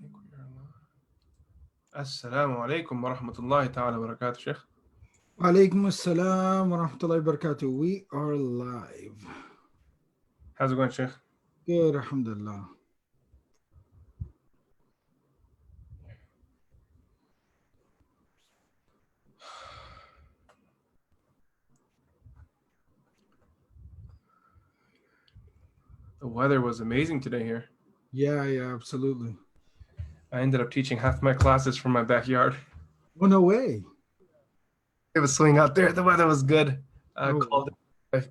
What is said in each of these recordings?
think we are live. Assalamu alaikum wa rahmatullahi ta'ala wa barakatuh, Sheikh. Alaikum assalam wa rahmatullahi wa barakatuh. We are live. How's it going, Sheikh? Good, alhamdulillah. The weather was amazing today here. Yeah, absolutely. I ended up teaching half my classes from my backyard. Oh, no way. It was swinging out there. The weather was good. Wow.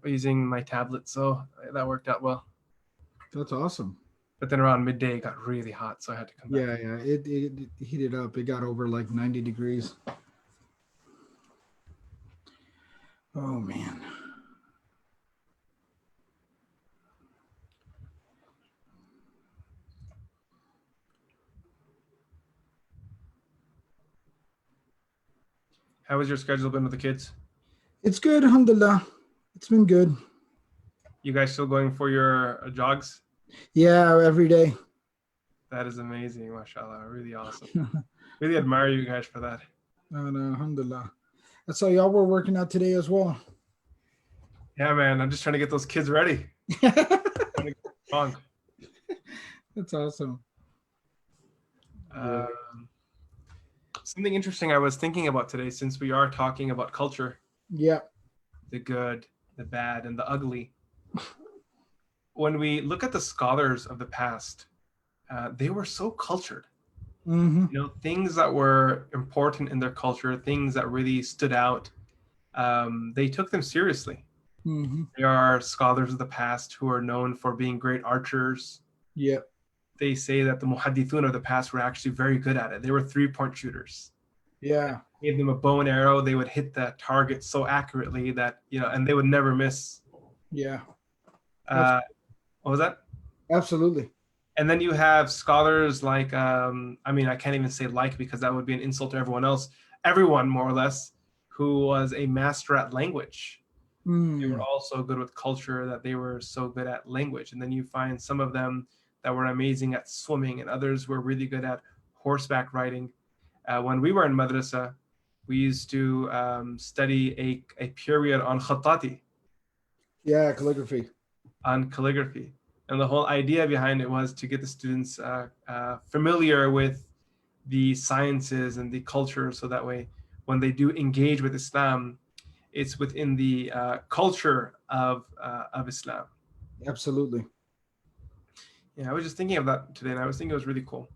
Using my tablet, so that worked out well. That's awesome. But then around midday, it got really hot, so I had to come back. Yeah. It heated up. It got over like 90 degrees. Oh, man. How has your schedule been with the kids? It's good, alhamdulillah. It's been good. You guys still going for your jogs? Yeah, every day. That is amazing, mashallah. Really awesome. Really admire you guys for that. No, alhamdulillah. I saw y'all were working out today as well. Yeah, man. I'm just trying to get those kids ready. Strong. That's awesome. Something interesting I was thinking about today, since we are talking about culture. Yeah. The good, the bad, and the ugly. When we look at the scholars of the past, they were so cultured. Mm-hmm. You know, things that were important in their culture, things that really stood out, they took them seriously. Mm-hmm. There are scholars of the past who are known for being great archers. Yeah. They say that the muhaddithun of the past were actually very good at it. They were 3-point shooters. Yeah. Gave them a bow and arrow, they would hit that target so accurately that, and they would never miss. Yeah. What was that? Absolutely. And then you have scholars like, I can't even say like, because that would be an insult to everyone else. Everyone, more or less, who was a master at language. They were also good with culture, that they were so good at language. And then you find some of them that were amazing at swimming, and others were really good at horseback riding. When we were in madrasa, we used to study a period on khattati. Yeah, calligraphy. On calligraphy. And the whole idea behind it was to get the students familiar with the sciences and the culture, so that way when they do engage with Islam, it's within the culture of Islam. Absolutely. Yeah, I was just thinking of that today, and I was thinking it was really cool.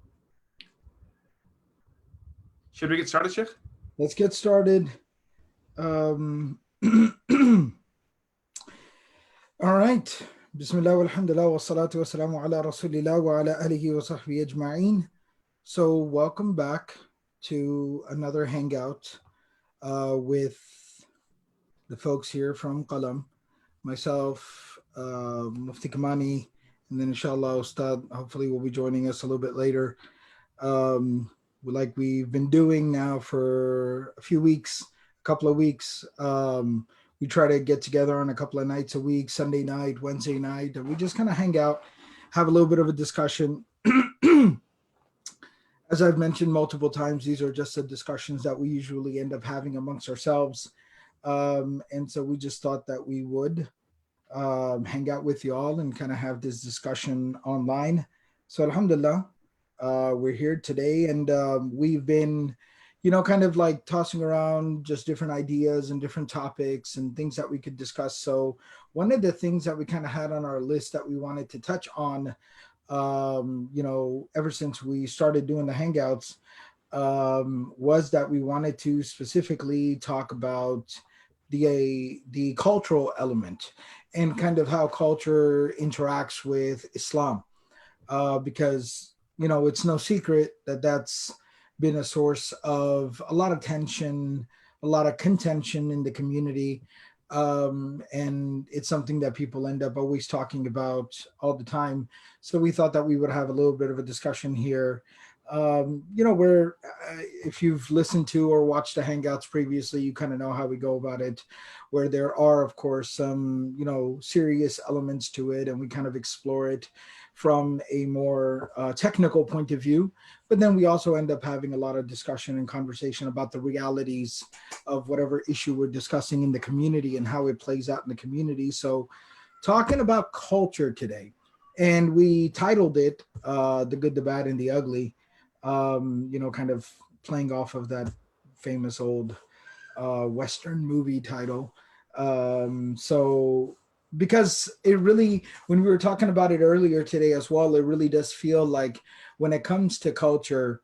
Should we get started, Sheikh? Let's get started. All right. Bismillah walhamdulillah wa salatu wa salamu ala rasulillah wa ala alihi wa sahbihi ajma'een. So welcome back to another hangout with the folks here from Qalam, myself, Mufti Kamani, and then inshallah Ustad hopefully will be joining us a little bit later. Like we've been doing now for a couple of weeks. We try to get together on a couple of nights a week, Sunday night, Wednesday night, and we just kind of hang out, have a little bit of a discussion. As I've mentioned multiple times, these are just the discussions that we usually end up having amongst ourselves. And so we just thought that we would hang out with y'all and kind of have this discussion online. So alhamdulillah, we're here today, and we've been kind of like tossing around just different ideas and different topics and things that we could discuss. So one of the things that we kind of had on our list that we wanted to touch on, ever since we started doing the hangouts, was that we wanted to specifically talk about the cultural element and kind of how culture interacts with Islam, because it's no secret that that's been a source of a lot of tension, a lot of contention in the community. And it's something that people end up always talking about all the time. So we thought that we would have a little bit of a discussion here. Where if you've listened to or watched the Hangouts previously, you kind of know how we go about it, where there are, of course, some, serious elements to it, and we kind of explore it from a more technical point of view. But then we also end up having a lot of discussion and conversation about the realities of whatever issue we're discussing in the community and how it plays out in the community. So talking about culture today, and we titled it The Good, the Bad, and the Ugly, kind of playing off of that famous old Western movie title. So because it really, when we were talking about it earlier today as well, it really does feel like when it comes to culture,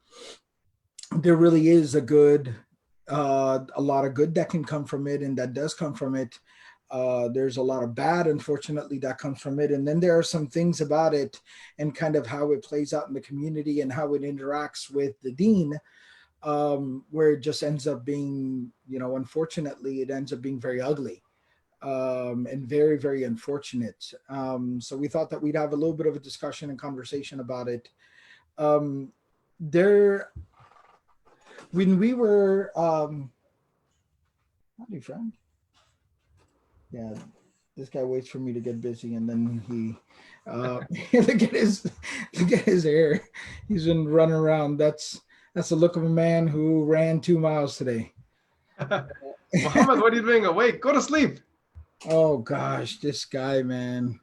there really is a lot of good that can come from it, and that does come from it. There's a lot of bad, unfortunately, that comes from it. And then there are some things about it and kind of how it plays out in the community and how it interacts with the deen, where it just ends up being, unfortunately, it ends up being very ugly. And very, very unfortunate. So we thought that we'd have a little bit of a discussion and conversation about it. When we were, howdy, friend. Yeah, this guy waits for me to get busy, and then he, look at his hair. He's been running around. That's the look of a man who ran 2 miles today. Muhammad, what are you doing awake? Go to sleep. Oh gosh, this guy, man.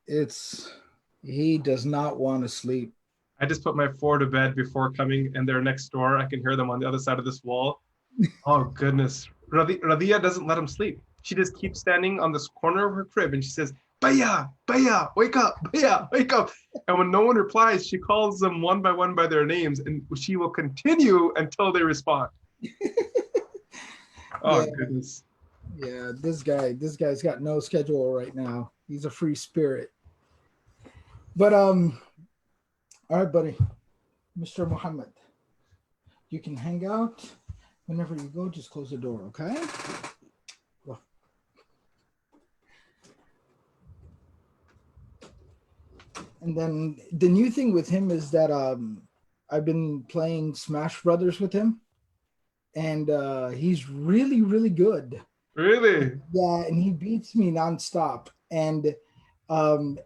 He does not want to sleep. I just put my 4 to bed before coming, and they're next door. I can hear them on the other side of this wall. Oh goodness. Radia doesn't let him sleep. She just keeps standing on this corner of her crib and she says, Baya, Baya, wake up, Baya, wake up. And when no one replies, she calls them one by their names, and she will continue until they respond. Oh, yeah. Goodness. Yeah, this guy's got no schedule right now. He's a free spirit. But all right, buddy, Mr. Muhammad, you can hang out whenever you go. Just close the door, okay? Go. And then the new thing with him is that I've been playing Smash Brothers with him, and he's really, really good. Really? Yeah, and he beats me nonstop. And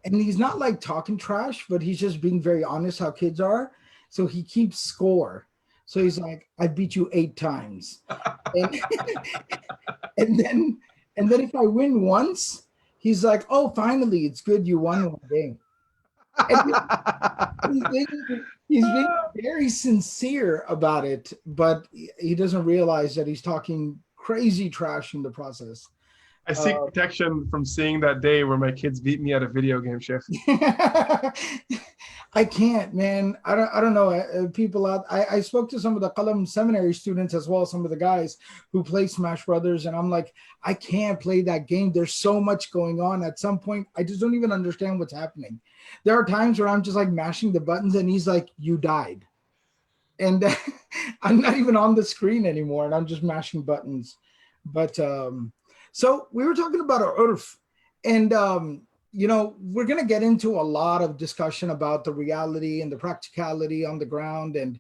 he's not like talking trash, but he's just being very honest how kids are. So he keeps score. So he's like, I beat you 8 times. and then if I win once, he's like, oh, finally, it's good you won one game. He's being very sincere about it, but he doesn't realize that he's talking crazy trash in the process. I seek protection from seeing that day where my kids beat me at a video game, Sheikh. I can't, man. I don't know. People out. I spoke to some of the Qalam seminary students as well as some of the guys who play Smash Brothers, and I'm like, I can't play that game. There's so much going on. At some point, I just don't even understand what's happening. There are times where I'm just like mashing the buttons, and he's like, "You died," and I'm not even on the screen anymore, and I'm just mashing buttons. But so we were talking about our urf, and we're going to get into a lot of discussion about the reality and the practicality on the ground. And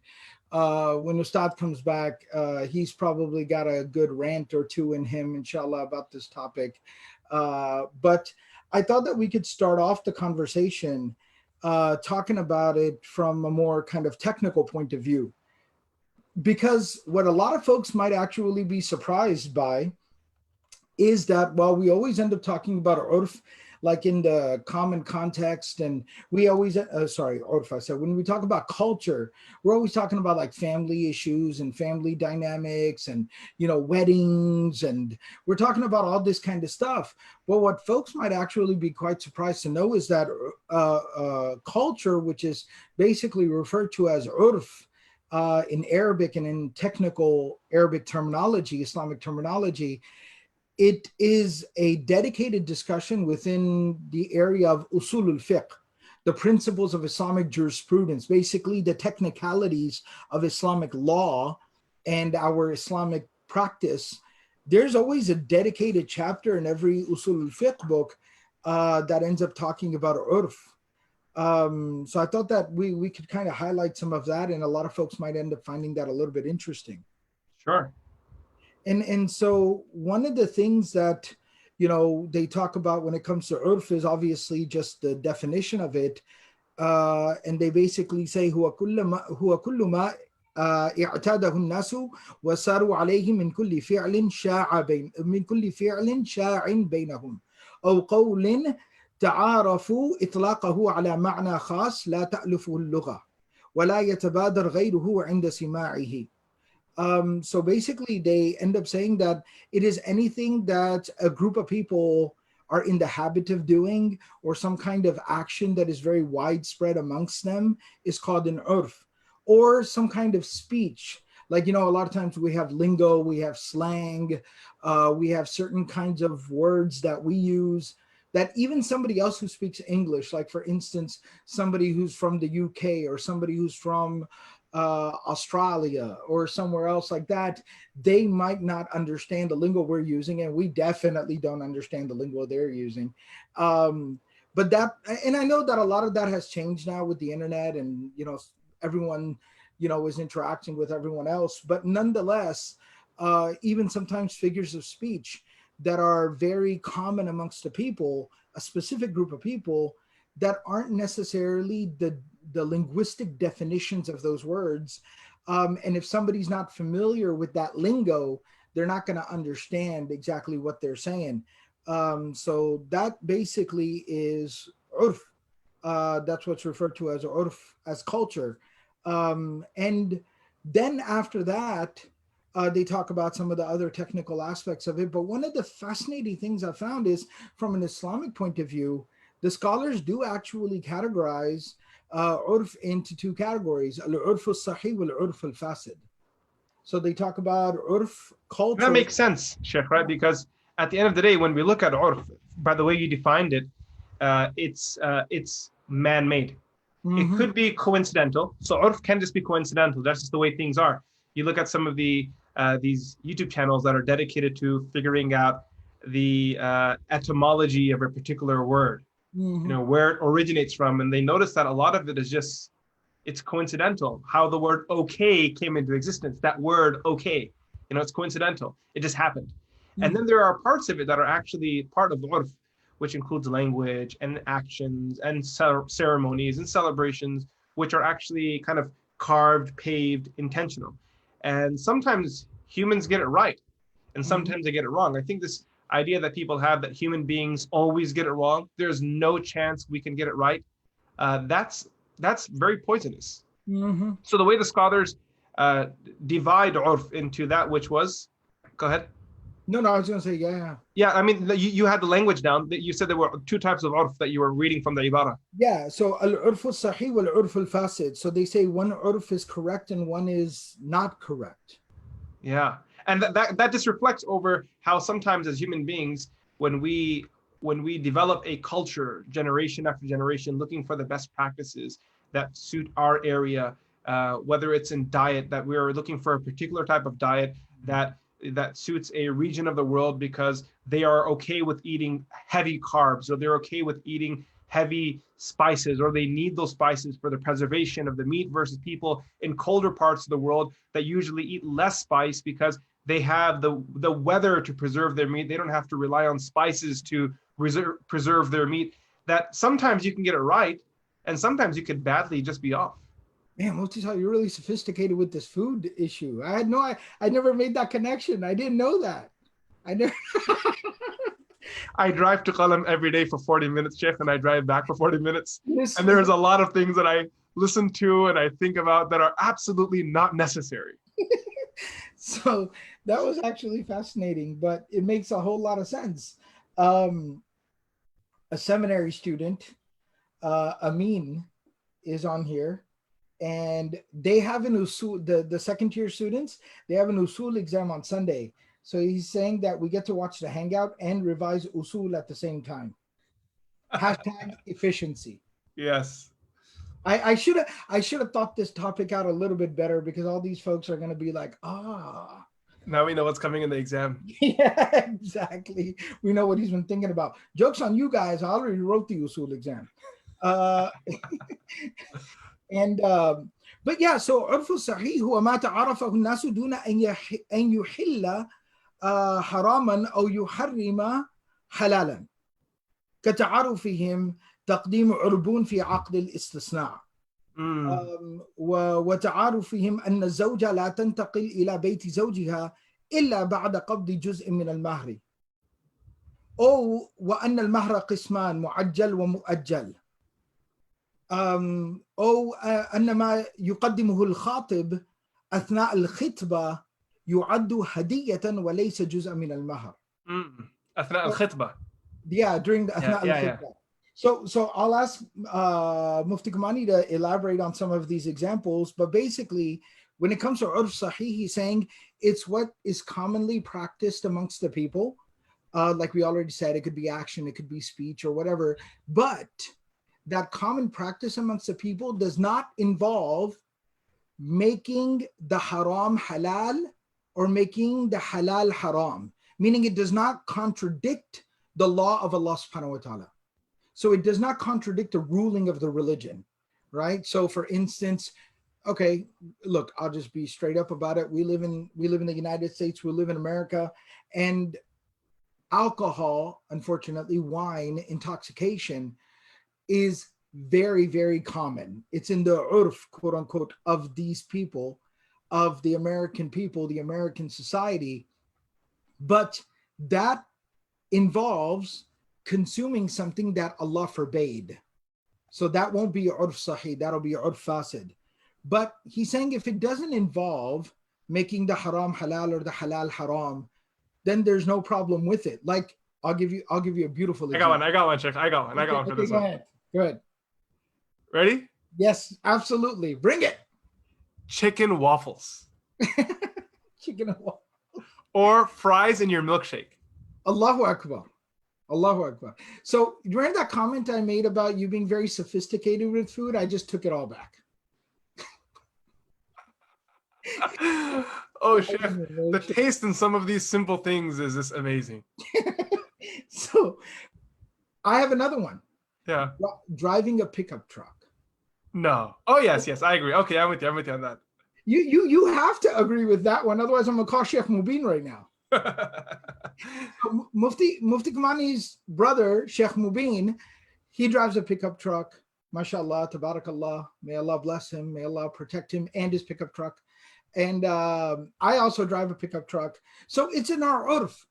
when Ustad comes back, he's probably got a good rant or two in him, inshallah, about this topic. But I thought that we could start off the conversation talking about it from a more kind of technical point of view. Because what a lot of folks might actually be surprised by is that while we always end up talking about urf, like in the common context, and we always, urf, I said, when we talk about culture, we're always talking about like family issues and family dynamics and, weddings, and we're talking about all this kind of stuff. But what folks might actually be quite surprised to know is that culture, which is basically referred to as urf, in Arabic and in technical Arabic terminology, Islamic terminology, it is a dedicated discussion within the area of usul al-fiqh, the principles of Islamic jurisprudence, basically the technicalities of Islamic law and our Islamic practice. There's always a dedicated chapter in every usul al-fiqh book that ends up talking about urf. So I thought that we could kind of highlight some of that, and a lot of folks might end up finding that a little bit interesting. Sure. And so one of the things that they talk about when it comes to urf is obviously just the definition of it. And they basically say هو كل ما اعتاده الناس وساروا عليه من كل فعل شاع بينهم أو قول تعارفوا إطلاقه على معنى خاص لا تألفه اللغة ولا يتبادر غيره عند سماعه. So basically they end up saying that it is anything that a group of people are in the habit of doing, or some kind of action that is very widespread amongst them is called an urf, or some kind of speech. Like, a lot of times we have lingo, we have slang, we have certain kinds of words that we use that even somebody else who speaks English, like for instance, somebody who's from the UK or somebody who's from Australia or somewhere else like that, they might not understand the lingo we're using, and we definitely don't understand the lingo they're using. But that, and I know that a lot of that has changed now with the internet, and everyone is interacting with everyone else. But nonetheless, even sometimes figures of speech that are very common amongst the people, a specific group of people, that aren't necessarily the linguistic definitions of those words. And if somebody's not familiar with that lingo, they're not going to understand exactly what they're saying. So that basically is urf. That's what's referred to as urf, as culture. And then after that, they talk about some of the other technical aspects of it. But one of the fascinating things I found is, from an Islamic point of view, the scholars do actually categorize urf into two categories: al-urf al-sahih wal-urf al-fasid. So they talk about urf culture. That makes sense, Sheikh, right? Because at the end of the day, when we look at urf, by the way you defined it, it's man-made. It could be coincidental. So urf can just be coincidental. That's just the way things are. You look at some of the these YouTube channels that are dedicated to figuring out the etymology of a particular word, where it originates from, and they notice that a lot of it is just, it's coincidental. How the word okay came into existence. That word okay, it's coincidental. It just happened. And then there are parts of it that are actually part of the urf, which includes language and actions and ceremonies and celebrations, which are actually kind of carved, paved, intentional. And sometimes humans get it right, and sometimes they get it wrong. I think this idea that people have that human beings always get it wrong, there's no chance we can get it right, that's very poisonous. So the way the scholars divide urf into that which was, go ahead. No, I was going to say, yeah. Yeah, I mean, you had the language down. You said there were two types of urf that you were reading from the ibara. Yeah, so al-urf al-sahih wal-urf al-fasid. So they say one urf is correct and one is not correct. Yeah, and that just reflects over how sometimes as human beings, when we develop a culture generation after generation, looking for the best practices that suit our area, whether it's in diet, that we're looking for a particular type of diet that suits a region of the world because they are okay with eating heavy carbs, or they're okay with eating heavy spices, or they need those spices for the preservation of the meat, versus people in colder parts of the world that usually eat less spice because they have the weather to preserve their meat. They don't have to rely on spices to preserve their meat. That sometimes you can get it right, and sometimes you could badly just be off. Man, Mufti, you're really sophisticated with this food issue. I never made that connection. I didn't know that. I drive to Qalam every day for 40 minutes, Sheikh, and I drive back for 40 minutes. And there's a lot of things that I listen to and I think about that are absolutely not necessary. So that was actually fascinating, but it makes a whole lot of sense. A seminary student, Amin, is on here. And they have an usul, the second tier students, they have an usul exam on Sunday. So he's saying that we get to watch the Hangout and revise usul at the same time. Hashtag efficiency. Yes. I should have thought this topic out a little bit better, because all these folks are going to be like, now we know what's coming in the exam. Yeah, exactly. We know what he's been thinking about. Joke's on you guys. I already wrote the usul exam. And but yeah, so عرف الصحيح هو ما تعرفه الناس دون أن يحل حراما أو يحرم حلالا كتعارفهم تقديم عربون في عقد الاستثناء وتعارفهم أن الزوجة لا تنتقل إلى بيت زوجها إلا بعد قبض جزء من المهر أو وأن المهر قسمان معجل ومؤجل أو أن ما يقدمه الخاطب أثناء الخطبة يعد هدية وليس جزءا من المهر. أثناء الخطبة. Yeah, during the أثناء الخطبة. So I'll ask Mufti Kamani to elaborate on some of these examples, but basically when it comes to urf sahih, he's saying it's what is commonly practiced amongst the people. Like we already said, it could be action, it could be speech or whatever, but that common practice amongst the people does not involve making the haram halal or making the halal haram, meaning it does not contradict the law of Allah subhanahu wa ta'ala. So it does not contradict the ruling of the religion, right? So for instance, okay, look, I'll just be straight up about it. We live in the United States, we live in America, and alcohol, unfortunately, wine, intoxication is very, very common. It's in the urf, quote unquote, of these people, of the American people, the American society. But that involves consuming something that Allah forbade. So that won't be urf sahih, that'll be urf fasid. But he's saying if it doesn't involve making the haram halal or the halal haram, then there's no problem with it. Like I'll give you a beautiful example. I got one, Sheikh. I got one for this one. Go ahead. Good. Ready? Yes, absolutely. Bring it. Chicken waffles. Chicken and waffles. Or fries in your milkshake. Allahu Akbar. Allahu Akbar. So you remember that comment I made about you being very sophisticated with food? I just took it all back. Oh, Chef, the taste in some of these simple things is just amazing. So I have another one. Yeah. Driving a pickup truck. No. Oh, yes, I agree. Okay, I'm with you on that. You have to agree with that one. Otherwise, I'm going to call Sheikh Mubin right now. Mufti Kamani's brother, Sheikh Mubin, he drives a pickup truck. MashaAllah, tabarakallah. May Allah bless him. May Allah protect him and his pickup truck. And I also drive a pickup truck. So it's in our urf.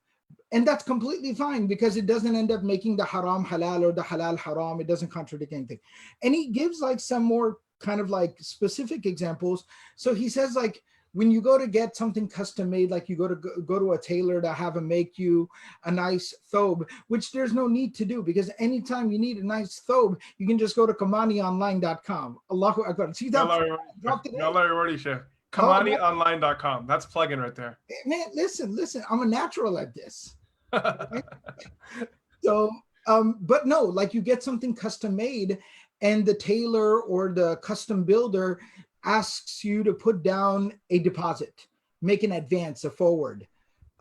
And that's completely fine because it doesn't end up making the haram halal or the halal haram. It doesn't contradict anything. And he gives like some more kind of like specific examples. So he says like, when you go to get something custom made, like you go to a tailor to have him make you a nice thobe, which there's no need to do because anytime you need a nice thobe, you can just go to KamaniOnline.com. Allahu Akbar. See that? KamaniOnline.com. That's plug-in right there. Man, listen. I'm a natural at this. Right? So, but no, like you get something custom made and the tailor or the custom builder asks you to put down a deposit, make an advance, a forward.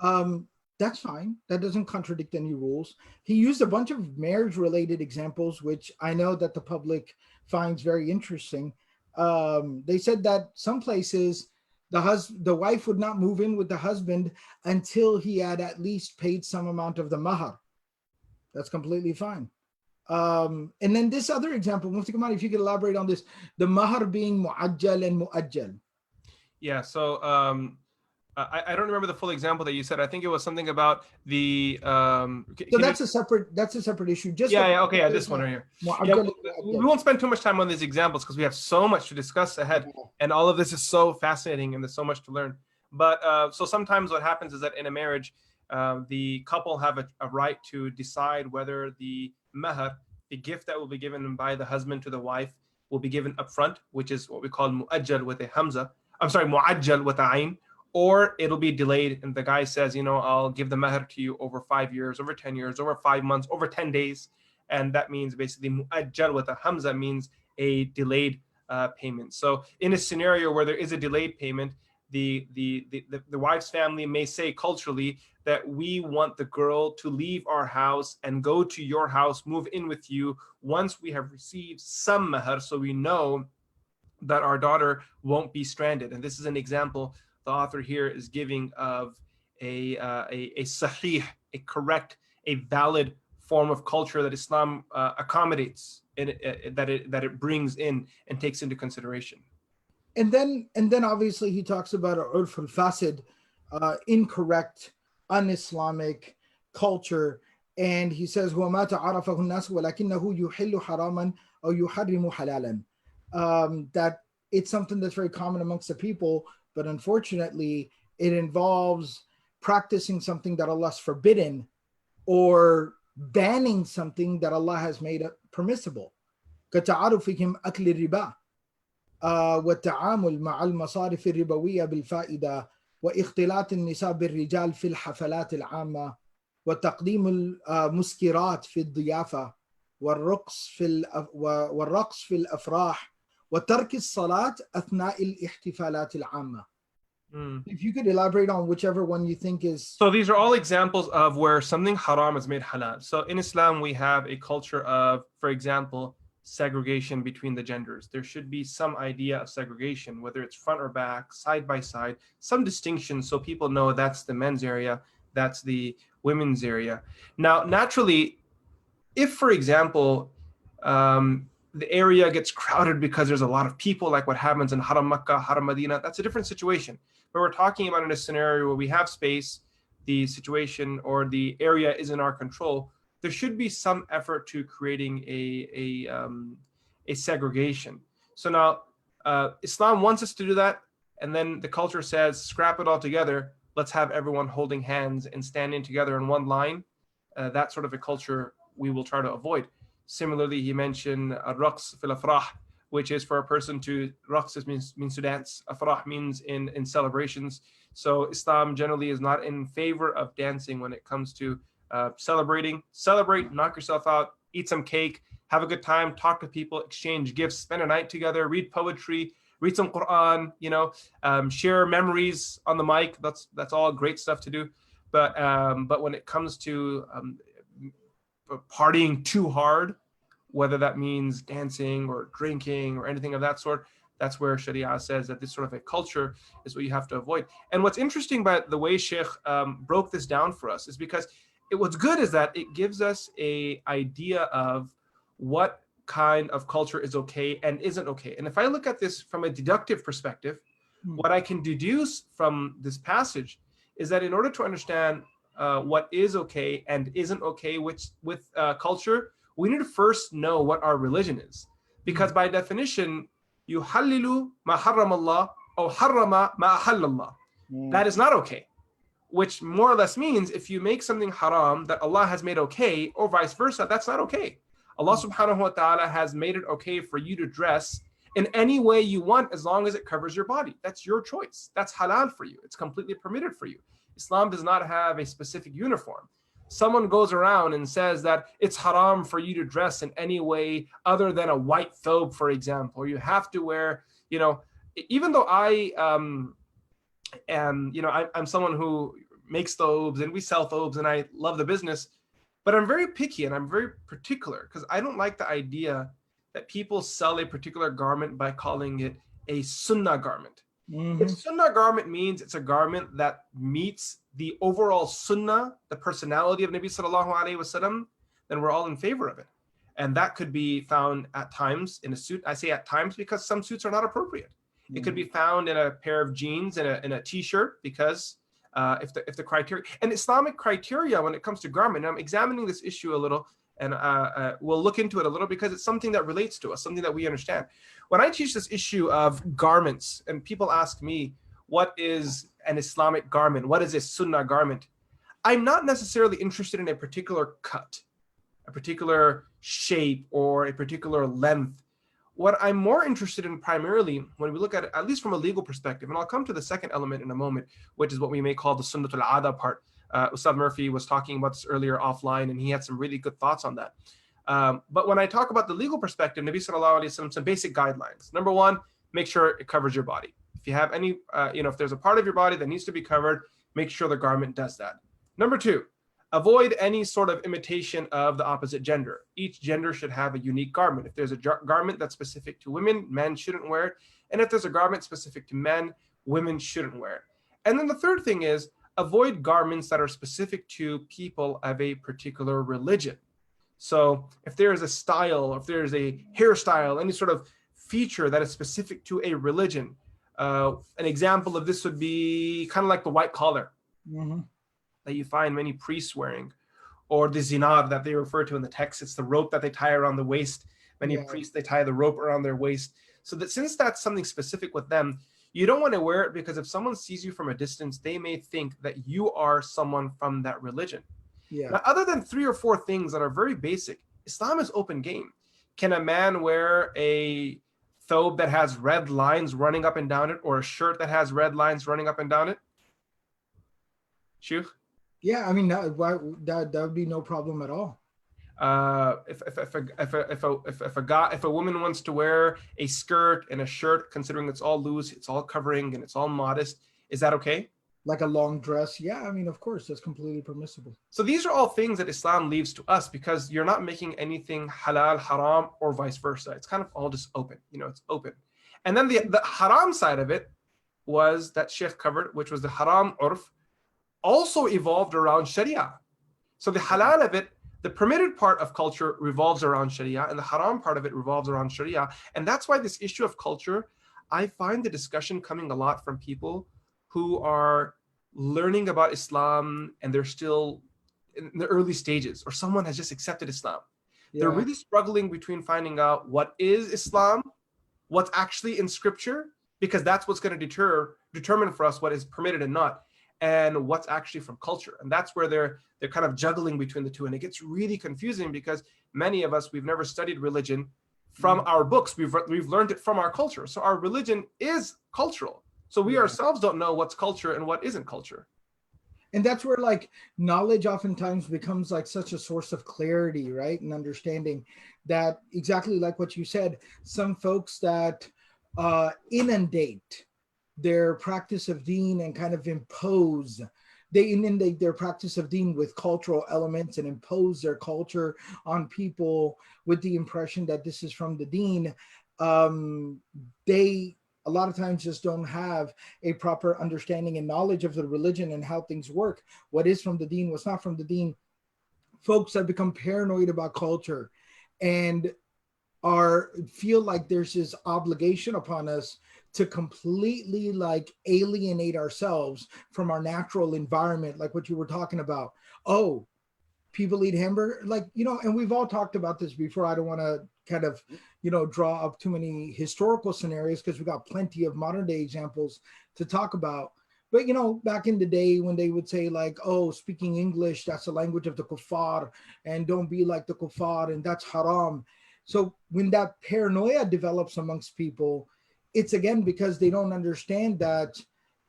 That's fine. That doesn't contradict any rules. He used a bunch of marriage-related examples, which I know that the public finds very interesting. They said that some places the wife would not move in with the husband until he had at least paid some amount of the mahar. That's completely fine. And then this other example, Mufti Kamani, if you could elaborate on this, the mahar being mu'ajjal and mu'ajjal. Yeah, so I don't remember the full example that you said. I think it was something about the so that's a separate issue. Just okay, this one right here. We won't spend too much time on these examples because we have so much to discuss ahead, and all of this is so fascinating and there's so much to learn. But so sometimes what happens is that in a marriage, the couple have a right to decide whether the mahar, the gift that will be given by the husband to the wife, will be given upfront, which is what we call mu'ajjal with a hamza. I'm sorry, mu'ajjal with a ayn, or it'll be delayed. And the guy says, I'll give the mahar to you over 5 years, over 10 years, over 5 months, over 10 days. And that means basically mu'ajjal with a hamza means a delayed payment. So in a scenario where there is a delayed payment, the wife's family may say culturally that we want the girl to leave our house and go to your house, move in with you once we have received some mahar, so we know that our daughter won't be stranded. And this is an example the author here is giving of a sahih, a correct a valid form of culture that Islam accommodates and that it brings in and takes into consideration. And then obviously he talks about urf al-fasid, incorrect, un-Islamic culture, and he says وَمَا تَعَرَفَهُ النَّاسُ وَلَكِنَّهُ يُحِلُّ حَرَامًا أو يُحَرِّمُ حَلَالًا. That it's something that's very common amongst the people, but unfortunately it involves practicing something that Allah's forbidden or banning something that Allah has made permissible. كَتَعَرُفِهِمْ أَكْلِ الرِّبَا والتعامل مع المصارف الربوية بالفائدة واختلاط النساء بالرجال في الحفلات العامة وتقديم المسكرات في الضيافة والرقص في الأفراح وترك الصلاة أثناء الاحتفالات العامة. If you could elaborate on whichever one you think is... So these are all examples of where something haram is made halal. So in Islam, we have a culture of, for example, segregation between the genders. There should be some idea of segregation, whether it's front or back, side by side, some distinction so people know that's the men's area, that's the women's area. Now, naturally, if, for example, the area gets crowded because there's a lot of people, like what happens in Haram Makkah, Haram Medina, that's a different situation. But we're talking about in a scenario where we have space, the situation or the area is in our control, there should be some effort to creating a segregation. So now Islam wants us to do that, and then the culture says, scrap it all together, let's have everyone holding hands and standing together in one line. That sort of a culture we will try to avoid. Similarly, he mentioned raqs fil afrah, which is for a person to, raqs means to dance, afrah means in celebrations. So Islam generally is not in favor of dancing when it comes to celebrating. Celebrate, knock yourself out, eat some cake, have a good time, talk to people, exchange gifts, spend a night together, read poetry, read some Quran, share memories on the mic. That's all great stuff to do. But when it comes to partying too hard, whether that means dancing or drinking or anything of that sort, that's where Sharia says that this sort of a culture is what you have to avoid. And what's interesting about the way Sheikh broke this down for us is because what's good is that it gives us a idea of what kind of culture is okay and isn't okay. And if I look at this from a deductive perspective, what I can deduce from this passage is that in order to understand what is okay and isn't okay with culture, we need to first know what our religion is. Because by definition, yuhallilu ma harram Allah or harrama ma ahallallah. That is not okay. Which more or less means if you make something haram that Allah has made okay, or vice versa, that's not okay. Allah subhanahu wa ta'ala has made it okay for you to dress in any way you want as long as it covers your body. That's your choice. That's halal for you. It's completely permitted for you. Islam does not have a specific uniform. Someone goes around and says that it's haram for you to dress in any way other than a white thobe, for example, or you have to wear, even though I'm someone who makes thobes and we sell thobes and I love the business, but I'm very picky and I'm very particular because I don't like the idea that people sell a particular garment by calling it a sunnah garment. If sunnah garment means it's a garment that meets the overall sunnah, the personality of Nabi Sallallahu Alaihi Wasallam, then we're all in favor of it. And that could be found at times in a suit. I say at times because some suits are not appropriate. It could be found in a pair of jeans and in a t-shirt because if the criteria and Islamic criteria when it comes to garment, and I'm examining this issue a little and we'll look into it a little because it's something that relates to us, something that we understand. When I teach this issue of garments and people ask me, what is an Islamic garment? What is a sunnah garment? I'm not necessarily interested in a particular cut, a particular shape, or a particular length. What I'm more interested in primarily when we look at least from a legal perspective, and I'll come to the second element in a moment, which is what we may call the sunnatul ada part. Ustad Murphy was talking about this earlier offline, and he had some really good thoughts on that. But when I talk about the legal perspective, Nabi Sallallahu Alaihi Wasallam, some basic guidelines. Number one, make sure it covers your body. If you have any, if there's a part of your body that needs to be covered, make sure the garment does that. Number two, avoid any sort of imitation of the opposite gender. Each gender should have a unique garment. If there's a garment that's specific to women, men shouldn't wear it. And if there's a garment specific to men, women shouldn't wear it. And then the third thing is avoid garments that are specific to people of a particular religion. So if there is a style, if there is a hairstyle, any sort of feature that is specific to a religion, an example of this would be kind of like the white collar that you find many priests wearing, or the zinab that they refer to in the text. It's the rope that they tie around the waist. Many priests, they tie the rope around their waist. So that since that's something specific with them, you don't want to wear it, because if someone sees you from a distance, they may think that you are someone from that religion. Now, other than 3 or 4 things that are very basic, Islam is open game. Can a man wear a thobe that has red lines running up and down it, or a shirt that has red lines running up and down it? Sheikh? Yeah, I mean, that would be no problem at all. If a woman wants to wear a skirt and a shirt, considering it's all loose, it's all covering, and it's all modest, is that okay? Like a long dress? Yeah, I mean, of course, that's completely permissible. So these are all things that Islam leaves to us, because you're not making anything halal, haram, or vice versa. It's kind of all just open, it's open. And then the haram side of it was that Sheikh covered, which was the haram urf, also evolved around Sharia. So the halal of it, the permitted part of culture, revolves around Sharia, and the haram part of it revolves around Sharia. And that's why this issue of culture, I find the discussion coming a lot from people who are learning about Islam and they're still in the early stages, or someone has just accepted Islam. They're really struggling between finding out what is Islam, what's actually in scripture, because that's what's going to determine for us what is permitted and not, and what's actually from culture. And that's where they're kind of juggling between the two. And it gets really confusing, because many of us, we've never studied religion from our books. We've learned it from our culture. So our religion is cultural. So we ourselves don't know what's culture and what isn't culture. And that's where like knowledge oftentimes becomes like such a source of clarity, right? And understanding that, exactly like what you said, some folks that inundate their practice of deen and kind of they inundate their practice of deen with cultural elements and impose their culture on people with the impression that this is from the deen. They a lot of times just don't have a proper understanding and knowledge of the religion and how things work. What is from the deen, what's not from the deen. Folks have become paranoid about culture and feel like there's this obligation upon us to completely like alienate ourselves from our natural environment, like what you were talking about. Oh, people eat hamburger, like, and we've all talked about this before. I don't want to kind of, draw up too many historical scenarios, because we've got plenty of modern day examples to talk about. But, back in the day when they would say like, oh, speaking English, that's the language of the kuffar, and don't be like the kuffar, and that's haram. So when that paranoia develops amongst people, it's again because they don't understand that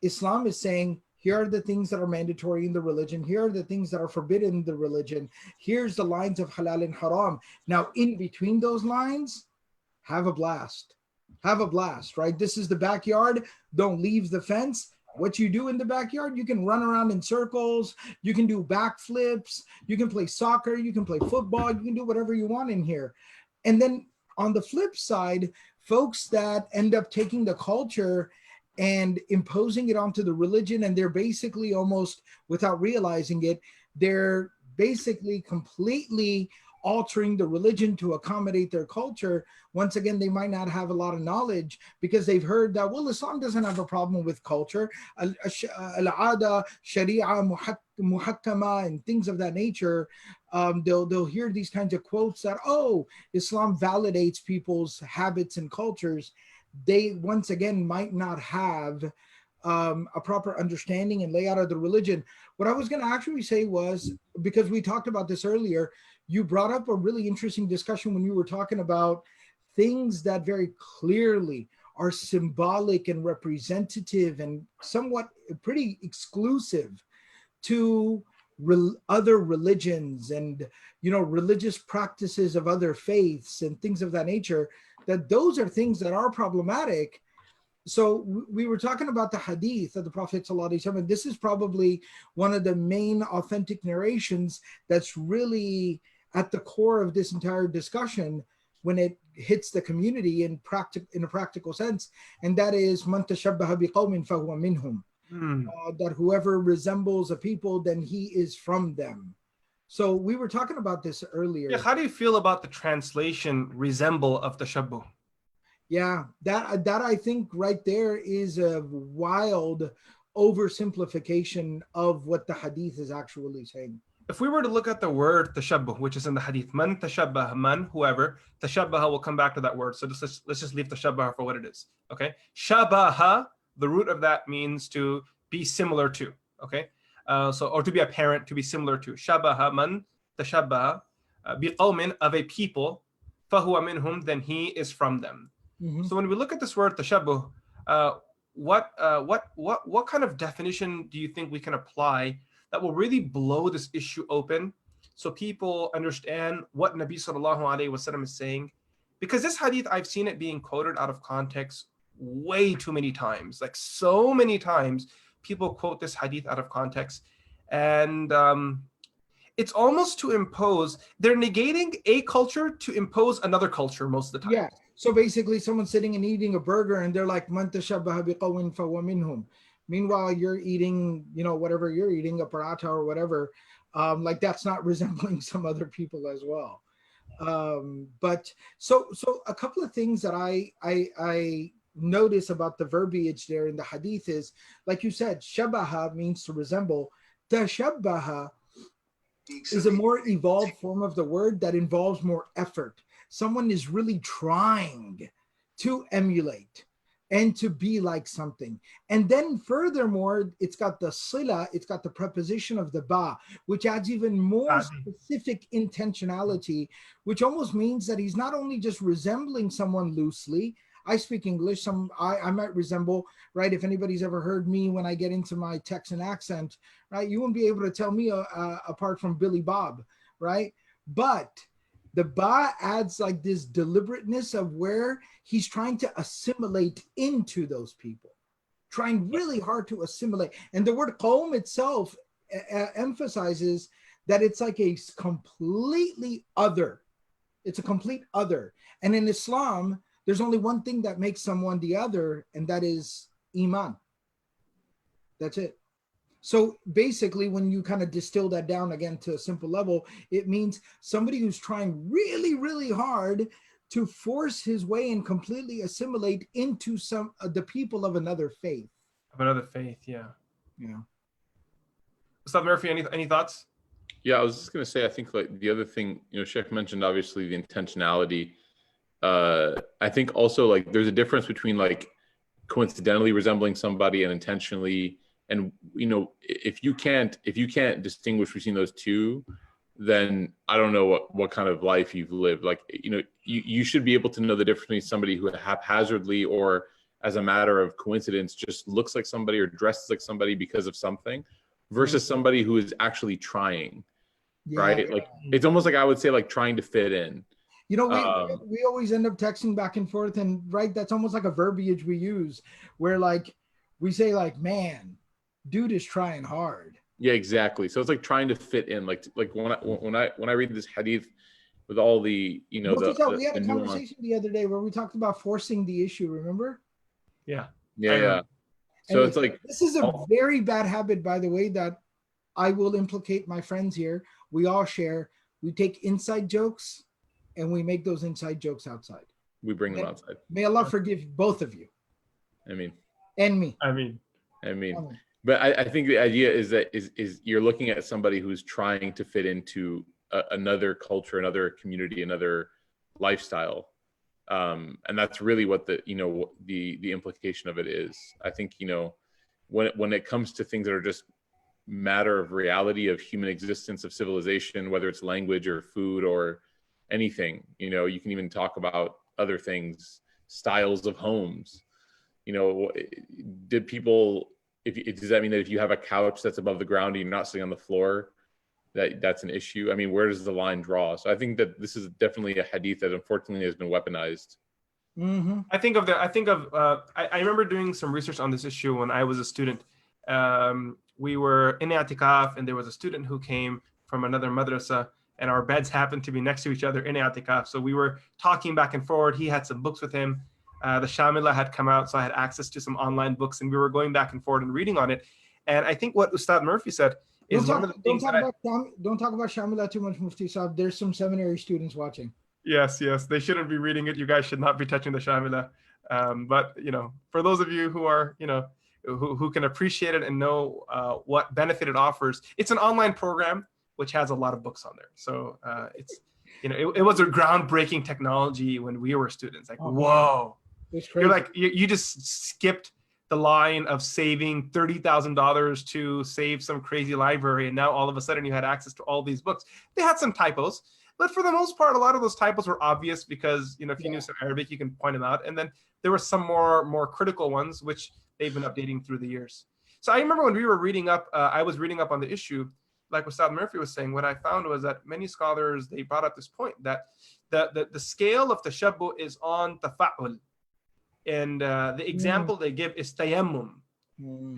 Islam is saying, here are the things that are mandatory in the religion. Here are the things that are forbidden in the religion. Here's the lines of halal and haram. Now, in between those lines, have a blast. Have a blast, right? This is the backyard. Don't leave the fence. What you do in the backyard, you can run around in circles. You can do backflips. You can play soccer. You can play football. You can do whatever you want in here. And then on the flip side, folks that end up taking the culture and imposing it onto the religion, and they're basically almost, without realizing it, they're basically completely altering the religion to accommodate their culture. Once again, they might not have a lot of knowledge, because they've heard that, well, Islam doesn't have a problem with culture. Al-ada, sharia, muhakkama, and things of that nature. They'll hear these kinds of quotes that, oh, Islam validates people's habits and cultures. They, once again, might not have a proper understanding and layout of the religion. What I was going to actually say was, because we talked about this earlier, you brought up a really interesting discussion when you were talking about things that very clearly are symbolic and representative and somewhat pretty exclusive to other religions and, religious practices of other faiths and things of that nature, that those are things that are problematic. So we were talking about the Hadith of the Prophet ﷺ. This is probably one of the main authentic narrations that's really at the core of this entire discussion when it hits the community in a practical sense. And that is, "Man tashabbaha biqawmin fahuwa minhum." that whoever resembles a people, then he is from them. So we were talking about this earlier. Yeah, how do you feel about the translation resemble of tashabbuh? Yeah, that I think right there is a wild oversimplification of what the hadith is actually saying. If we were to look at the word tashabbuh, which is in the hadith, man tashabbaha, man, whoever, tashabbaha, will come back to that word. So let's just leave tashabbaha for what it is. Okay. Shabaha, the root of that means to be similar to. Okay. Or to be apparent, to be similar to. Shabaha, man tashabbaha, biqawmin, of a people, fahuwa minhum, then he is from them. So when we look at this word tashabbuh, what kind of definition do you think we can apply that will really blow this issue open so people understand what Nabi Sallallahu Alaihi Wasallam is saying? Because this hadith, I've seen it being quoted out of context way too many times. Like so many times, people quote this hadith out of context. And it's almost to impose, they're negating a culture to impose another culture most of the time. Yeah. So basically, someone's sitting and eating a burger and they're like, man tashabbaha biqawmin fahuwa minhum. Meanwhile, you're eating, whatever you're eating, a paratha or whatever, like that's not resembling some other people as well. But so a couple of things that I notice about the verbiage there in the hadith is, like you said, shabaha means to resemble. Tashabbaha is a more evolved form of the word that involves more effort. Someone is really trying to emulate and to be like something. And then furthermore, it's got the sila, it's got the preposition of the ba, which adds even more specific intentionality, which almost means that he's not only just resembling someone loosely. I speak English, I might resemble, right? If anybody's ever heard me when I get into my Texan accent, right? You won't be able to tell me apart from Billy Bob, right? But the ba adds like this deliberateness of where he's trying to assimilate into those people, trying really hard to assimilate. And the word qawm itself emphasizes that it's like a completely other. It's a complete other. And in Islam, there's only one thing that makes someone the other, and that is iman. That's it. So basically, when you kind of distill that down again to a simple level, it means somebody who's trying really, really hard to force his way and completely assimilate into the people of another faith. Of another faith, yeah. Yeah. What's up, Murphy? Any thoughts? Yeah, I was just gonna say, I think like the other thing, Sheikh mentioned obviously the intentionality. I think also like there's a difference between like coincidentally resembling somebody and intentionally. And if you can't distinguish between those two, then I don't know what kind of life you've lived. Like you should be able to know the difference between somebody who haphazardly or as a matter of coincidence just looks like somebody or dresses like somebody because of something, versus somebody who is actually trying, right? Like it's almost like I would say like trying to fit in. We always end up texting back and forth, and right, that's almost like a verbiage we use where like we say like, man, dude is trying hard. Yeah, exactly. So it's like trying to fit in. Like when I read this hadith with all the we had a conversation the other day where we talked about forcing the issue. Remember? Yeah. So it's like this is a very bad habit, by the way, that I will implicate my friends here. We all share. We take inside jokes and we make those inside jokes outside. We bring them outside. May Allah forgive both of you. And me. But I think the idea is that is you're looking at somebody who's trying to fit into another culture, another community, another lifestyle, and that's really what the implication of it is. I think when it comes to things that are just matter of reality of human existence, of civilization, whether it's language or food or anything, you can even talk about other things, styles of homes. Did people? Does that mean that if you have a couch that's above the ground and you're not sitting on the floor, that's an issue? I mean, where does the line draw? So I think that this is definitely a hadith that unfortunately has been weaponized. Mm-hmm. I remember doing some research on this issue when I was a student. We were in i'tikaf and there was a student who came from another madrasa and our beds happened to be next to each other in i'tikaf. So we were talking back and forward. He had some books with him. The Shamila had come out, so I had access to some online books, and we were going back and forth and reading on it. And I think what Ustad Murphy said is one of the things don't talk about Shamila too much, Mufti Saab. There's some seminary students watching. Yes, they shouldn't be reading it. You guys should not be touching the Shamila. But for those of you who are, who can appreciate it and know what benefit it offers, it's an online program which has a lot of books on there. So it's, it was a groundbreaking technology when we were students. Like, whoa, you're like, you just skipped the line of saving $30,000 to save some crazy library, and now all of a sudden you had access to all these books. They had some typos, but for the most part, a lot of those typos were obvious because if you knew some Arabic, you can point them out. And then there were some more critical ones which they've been updating through the years. So I remember when we were reading up, I was reading up on the issue, like Ustad Murphy was saying. What I found was that many scholars, they brought up this point that the scale of tashabbuh is on tafa'ul. And the example they give is tayammum.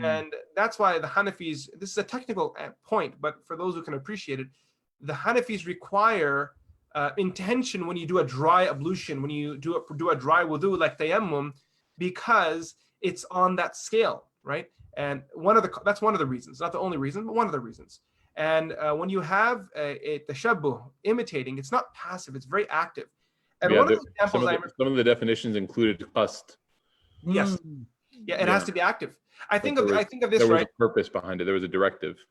And that's why the Hanafis, this is a technical point, but for those who can appreciate it, the Hanafis require intention when you do a dry ablution, when you do a dry wudu like tayammum, because it's on that scale, right? And that's one of the reasons, not the only reason, but one of the reasons. And when you have a tashabbuh, imitating, it's not passive, it's very active. And one of the examples some of the definitions included qasd. Yes. Yeah, it has to be active. I think of this, there was right? a purpose behind it. There was a directive.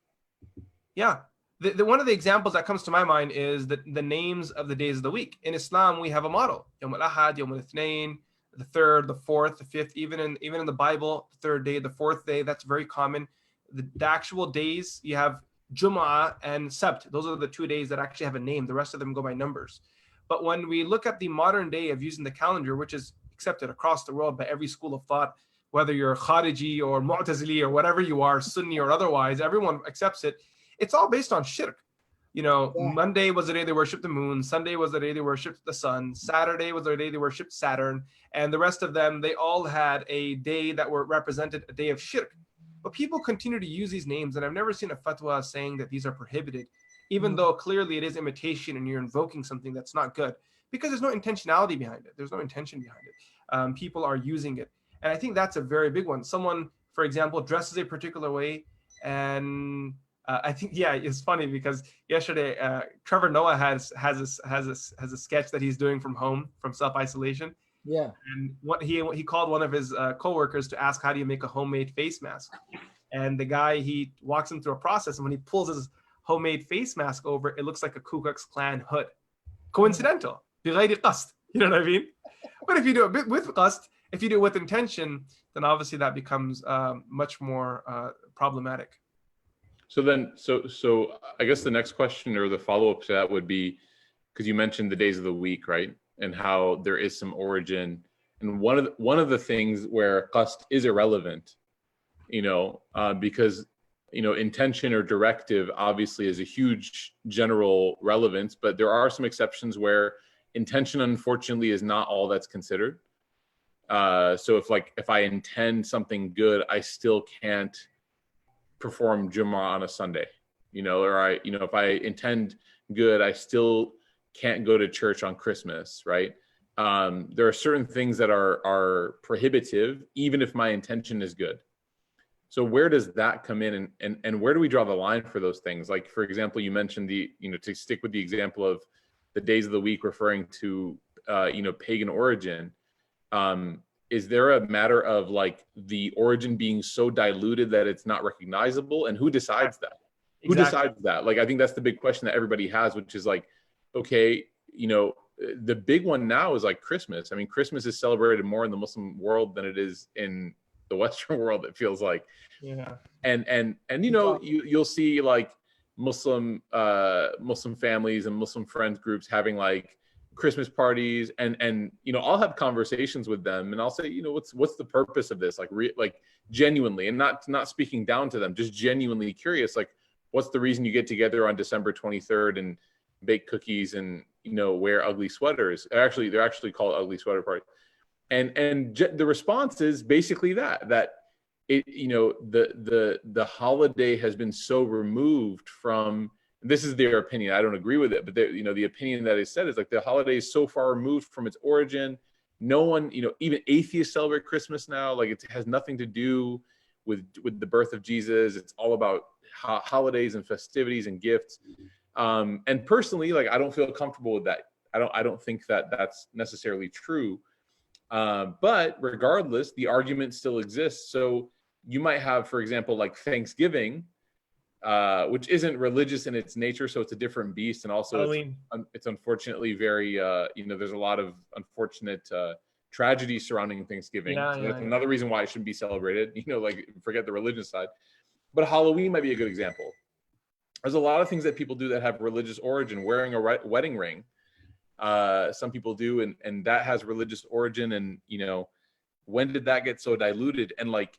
Yeah. The one of the examples that comes to my mind is the names of the days of the week. In Islam, we have a model. Yawm al-Ahad, Yawm al-Ithnain, the third, the fourth, the fifth, even in the Bible, the third day, the fourth day, that's very common. The actual days, you have Jum'ah and Sabt. Those are the 2 days that actually have a name. The rest of them go by numbers. But when we look at the modern day of using the calendar, which is accepted across the world by every school of thought, whether you're Khariji or Mu'tazili or whatever you are, Sunni or otherwise, everyone accepts it. It's all based on shirk. Monday was the day they worshipped the moon. Sunday was the day they worshipped the sun. Saturday was the day they worshipped Saturn. And the rest of them, they all had a day that were represented a day of shirk. But people continue to use these names, and I've never seen a fatwa saying that these are prohibited, even though clearly it is imitation and you're invoking something that's not good, because there's no intentionality behind it. There's no intention behind it. People are using it. And I think that's a very big one. Someone, for example, dresses a particular way, and I think, it's funny because yesterday Trevor Noah has a sketch that he's doing from home, from self-isolation. Yeah. And what he called one of his coworkers to ask, how do you make a homemade face mask? And the guy, he walks him through a process, and when he pulls his homemade face mask over, it looks like a Ku Klux Klan hood. Coincidental. بغير قصد. You know what I mean? But if you do it with qasd, if you do it with intention, then obviously that becomes much more problematic. So I guess the next question or the follow-up to that would be, because you mentioned the days of the week, right? And how there is some origin. And one of the things where qasd is irrelevant, because intention or directive obviously is a huge general relevance, but there are some exceptions where intention, unfortunately, is not all that's considered. So if I intend something good, I still can't perform Jumu'ah on a Sunday, or if I intend good, I still can't go to church on Christmas, right? There are certain things that are prohibitive, even if my intention is good. So where does that come in, and where do we draw the line for those things? Like, for example, you mentioned to stick with the example of the days of the week referring to, pagan origin. Is there a matter of like the origin being so diluted that it's not recognizable? And who decides that? Exactly. Who decides that? Like, I think that's the big question that everybody has, which is like, okay, the big one now is like Christmas. I mean, Christmas is celebrated more in the Muslim world than it is in the Western world, it feels like. Yeah. And you'll see like Muslim families and Muslim friends groups having like Christmas parties, and I'll have conversations with them, and I'll say, what's the purpose of this? Like genuinely, and not speaking down to them, just genuinely curious, like, what's the reason you get together on December 23rd and bake cookies and wear ugly sweaters? They're actually called ugly sweater parties. And the response is basically that it, the holiday has been so removed from, this is their opinion, I don't agree with it, but the opinion that is said is like the holiday is so far removed from its origin no one, even atheists celebrate Christmas now. Like it has nothing to do with the birth of Jesus. It's all about holidays and festivities and gifts. And personally, like I don't feel comfortable with that. I don't think that that's necessarily true. But regardless, the argument still exists. So you might have, for example, like Thanksgiving, which isn't religious in its nature, so it's a different beast, and also it's unfortunately very, there's a lot of unfortunate tragedy surrounding Thanksgiving. So that's another reason why it shouldn't be celebrated. Like forget the religion side, but Halloween might be a good example. There's a lot of things that people do that have religious origin. Wearing a wedding ring, some people do, and that has religious origin. And when did that get so diluted? And like,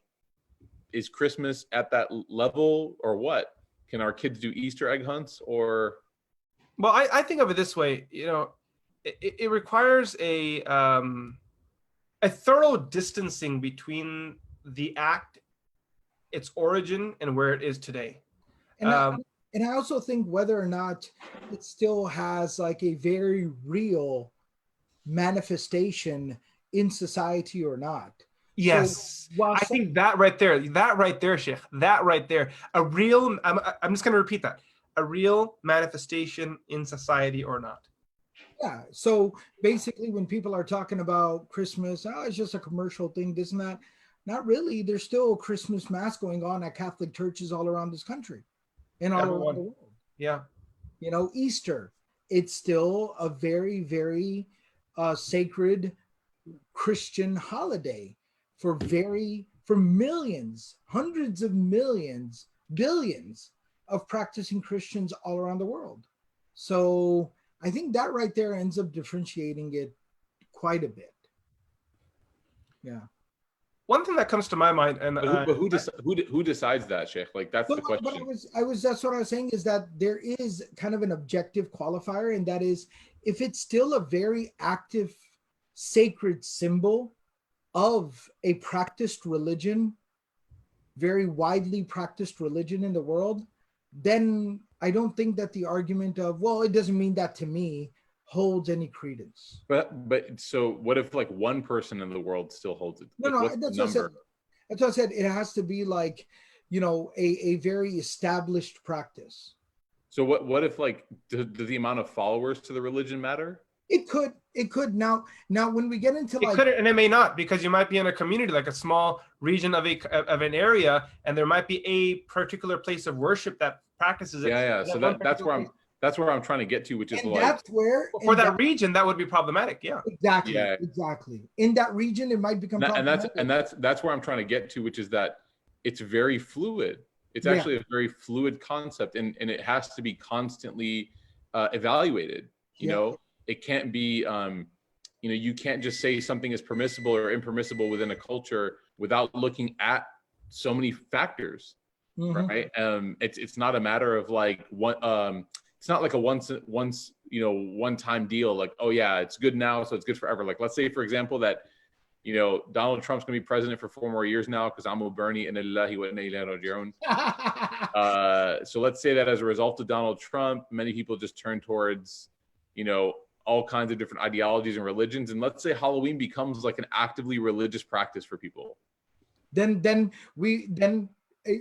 is Christmas at that level or what? Can our kids do Easter egg hunts or? Well, I think of it this way. It requires a thorough distancing between the act, its origin, and where it is today. And I also think whether or not it still has like a very real manifestation in society or not. Yes, so, I think that right there, Sheikh, that right there, I'm just going to repeat that, a real manifestation in society or not. Yeah, so basically when people are talking about Christmas, it's just a commercial thing, this and that. Not really. There's still Christmas mass going on at Catholic churches all around this country and all around the world. Yeah. Easter, it's still a very, very sacred Christian holiday for millions, hundreds of millions, billions of practicing Christians all around the world. So I think that right there ends up differentiating it quite a bit. Yeah. One thing that comes to my mind, and who decides that, Sheikh? Like that's the question. But that's what I was saying is that there is kind of an objective qualifier, and that is if it's still a very active, sacred symbol of a practiced religion, very widely practiced religion in the world, then I don't think that the argument of, well, it doesn't mean that to me holds any credence. But so what if like one person in the world still holds it? No, that's what I said. That's what I said. It has to be like, a very established practice. So what if like does the amount of followers to the religion matter? It could now when we get into it could, and it may not, because you might be in a community, like a small region of an area, and there might be a particular place of worship that practices it. Yeah. So that's where I'm trying to get to, which is like that's where for that region that would be problematic. Yeah. Exactly. Yeah. Exactly. In that region, it might become problematic. And that's where I'm trying to get to, which is that it's very fluid. It's actually a very fluid concept, and it has to be constantly evaluated. It can't be, you can't just say something is permissible or impermissible within a culture without looking at so many factors, right? It's not a matter of like it's not like a one-time deal. Like, oh yeah, it's good now, so it's good forever. Like, let's say, for example, that Donald Trump's gonna be president for 4 more years now because Amu Bernie inna lillahi wa inna ilayhi raji'un. So let's say that as a result of Donald Trump, many people just turn towards all kinds of different ideologies and religions, and let's say Halloween becomes like an actively religious practice for people. Then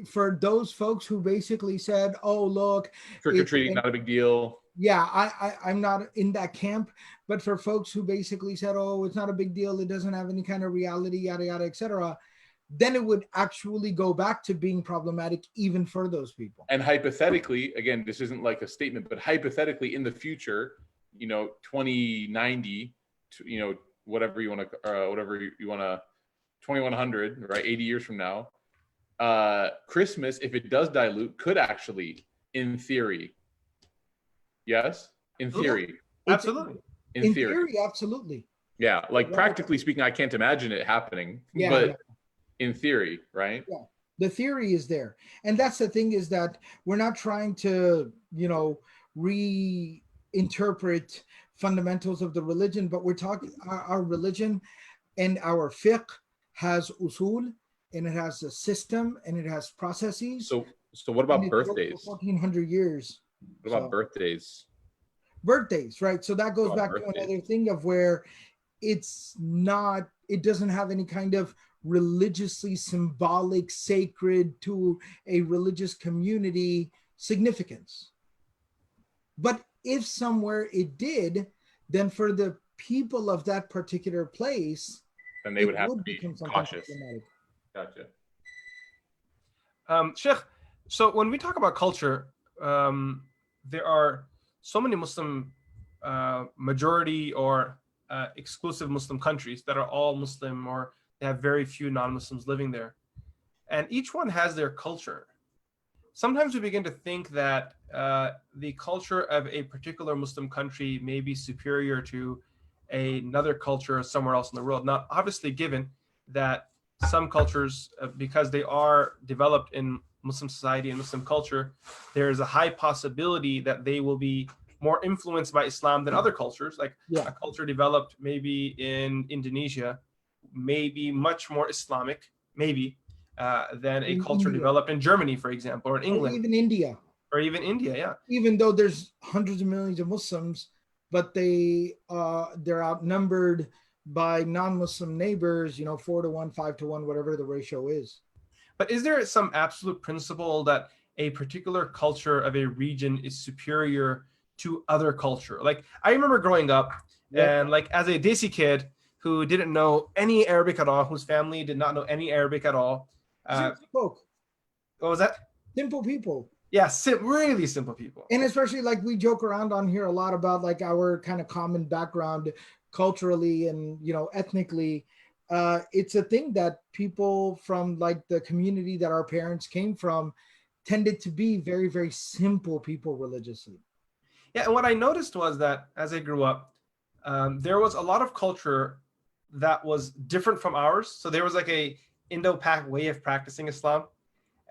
for those folks who basically said, "Oh, look, trick-or-treating, not a big deal." Yeah, I'm not in that camp. But for folks who basically said, "Oh, it's not a big deal. It doesn't have any kind of reality, yada yada, etc." Then it would actually go back to being problematic even for those people. And hypothetically, again, this isn't like a statement, but hypothetically, in the future, 2090, whatever you want to, 2100, right? 80 years from now, Christmas, if it does dilute, could actually, in theory, yes, in theory, absolutely, in theory, absolutely, yeah. Like practically speaking, I can't imagine it happening, but in theory, right? Yeah, the theory is there, and that's the thing, is that we're not trying to, reinterpret fundamentals of the religion, but we're talking our religion and our fiqh has usul, and it has a system, and it has processes. So what about birthdays? 1400 years. What about birthdays? Birthdays, right? So that goes back to another thing of where it's not, it doesn't have any kind of religiously symbolic, sacred to a religious community significance. But if somewhere it did, then for the people of that particular place, then they would have to be cautious. Gotcha. Sheikh, so when we talk about culture, there are so many Muslim majority or exclusive Muslim countries that are all Muslim, or they have very few non-Muslims living there. And each one has their culture. Sometimes we begin to think that the culture of a particular Muslim country may be superior to another culture somewhere else in the world. Now, obviously, given that some cultures, because they are developed in Muslim society and Muslim culture, there's a high possibility that they will be more influenced by Islam than other cultures. Like a culture developed maybe in Indonesia may be much more Islamic, maybe, than a culture developed in Germany, for example, or in England. Or even India. Or even India, yeah. Even though there's hundreds of millions of Muslims, but they're outnumbered by non-Muslim neighbors, 4 to 1, 5 to 1, whatever the ratio is. But is there some absolute principle that a particular culture of a region is superior to other culture? Like, I remember growing up and like as a Desi kid who didn't know any Arabic at all, whose family did not know any Arabic at all. What was that? Simple people. Yeah, really simple people. And especially like we joke around on here a lot about like our kind of common background culturally and, ethnically. It's a thing that people from like the community that our parents came from tended to be very, very simple people religiously. Yeah, and what I noticed was that as I grew up, there was a lot of culture that was different from ours. So there was like a Indo-Pak way of practicing Islam.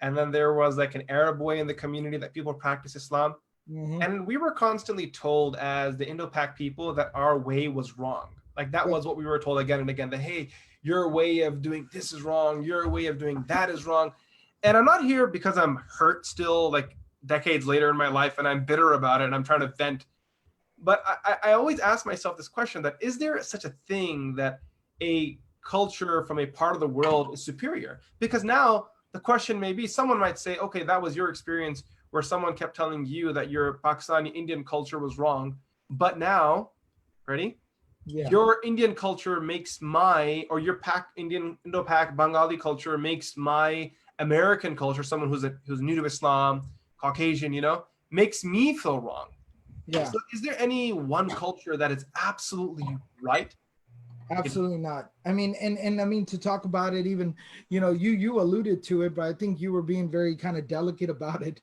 And then there was like an Arab way in the community that people practice Islam. Mm-hmm. And we were constantly told as the Indo-Pak people that our way was wrong. Like that was what we were told again and again, that, hey, your way of doing this is wrong. Your way of doing that is wrong. And I'm not here because I'm hurt still, like decades later in my life, and I'm bitter about it and I'm trying to vent. But I always ask myself this question, that is there such a thing that a culture from a part of the world is superior? Because now the question may be, someone might say, okay, that was your experience where someone kept telling you that your Pakistani Indian culture was wrong. But now, ready? Yeah. Your Indian culture makes or your Indo-Pak Bengali culture makes my American culture, someone who's new to Islam, Caucasian, makes me feel wrong. Yeah. So is there any one culture that is absolutely right? Absolutely not. I mean, and I mean, to talk about it, even, you alluded to it, but I think you were being very kind of delicate about it.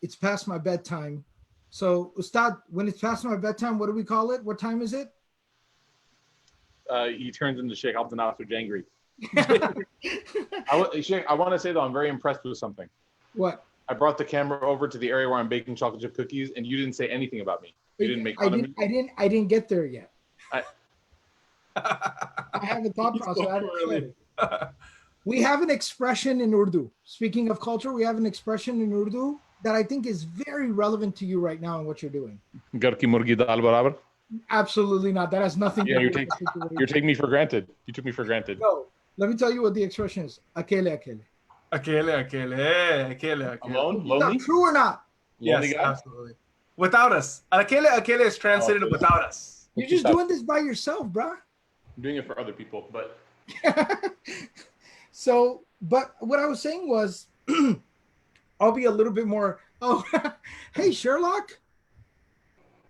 It's past my bedtime. So Ustad, when it's past my bedtime, what do we call it? What time is it? He turns into Sheikh Abdel Nasser Jangri. Sheikh, I want to say though, I'm very impressed with something. What? I brought the camera over to the area where I'm baking chocolate chip cookies, and you didn't say anything about me. You didn't make fun of me. I didn't get there yet. I have a thought process. We have an expression in Urdu. Speaking of culture, we have an expression in Urdu that I think is very relevant to you right now and what you're doing. Gar ki murgi dal barabar? Absolutely not. That has nothing to do with you're taking me for granted. You took me for granted. No. Let me tell you what the expression is. Akele, akele. Akele. Alone? Lonely? Is that true or not? Yes, absolutely. Without us. Akele is translated without us. You're just doing this by yourself, bro. I'm doing it for other people, but... So, but what I was saying was, I'll be a little bit more, hey, Sherlock.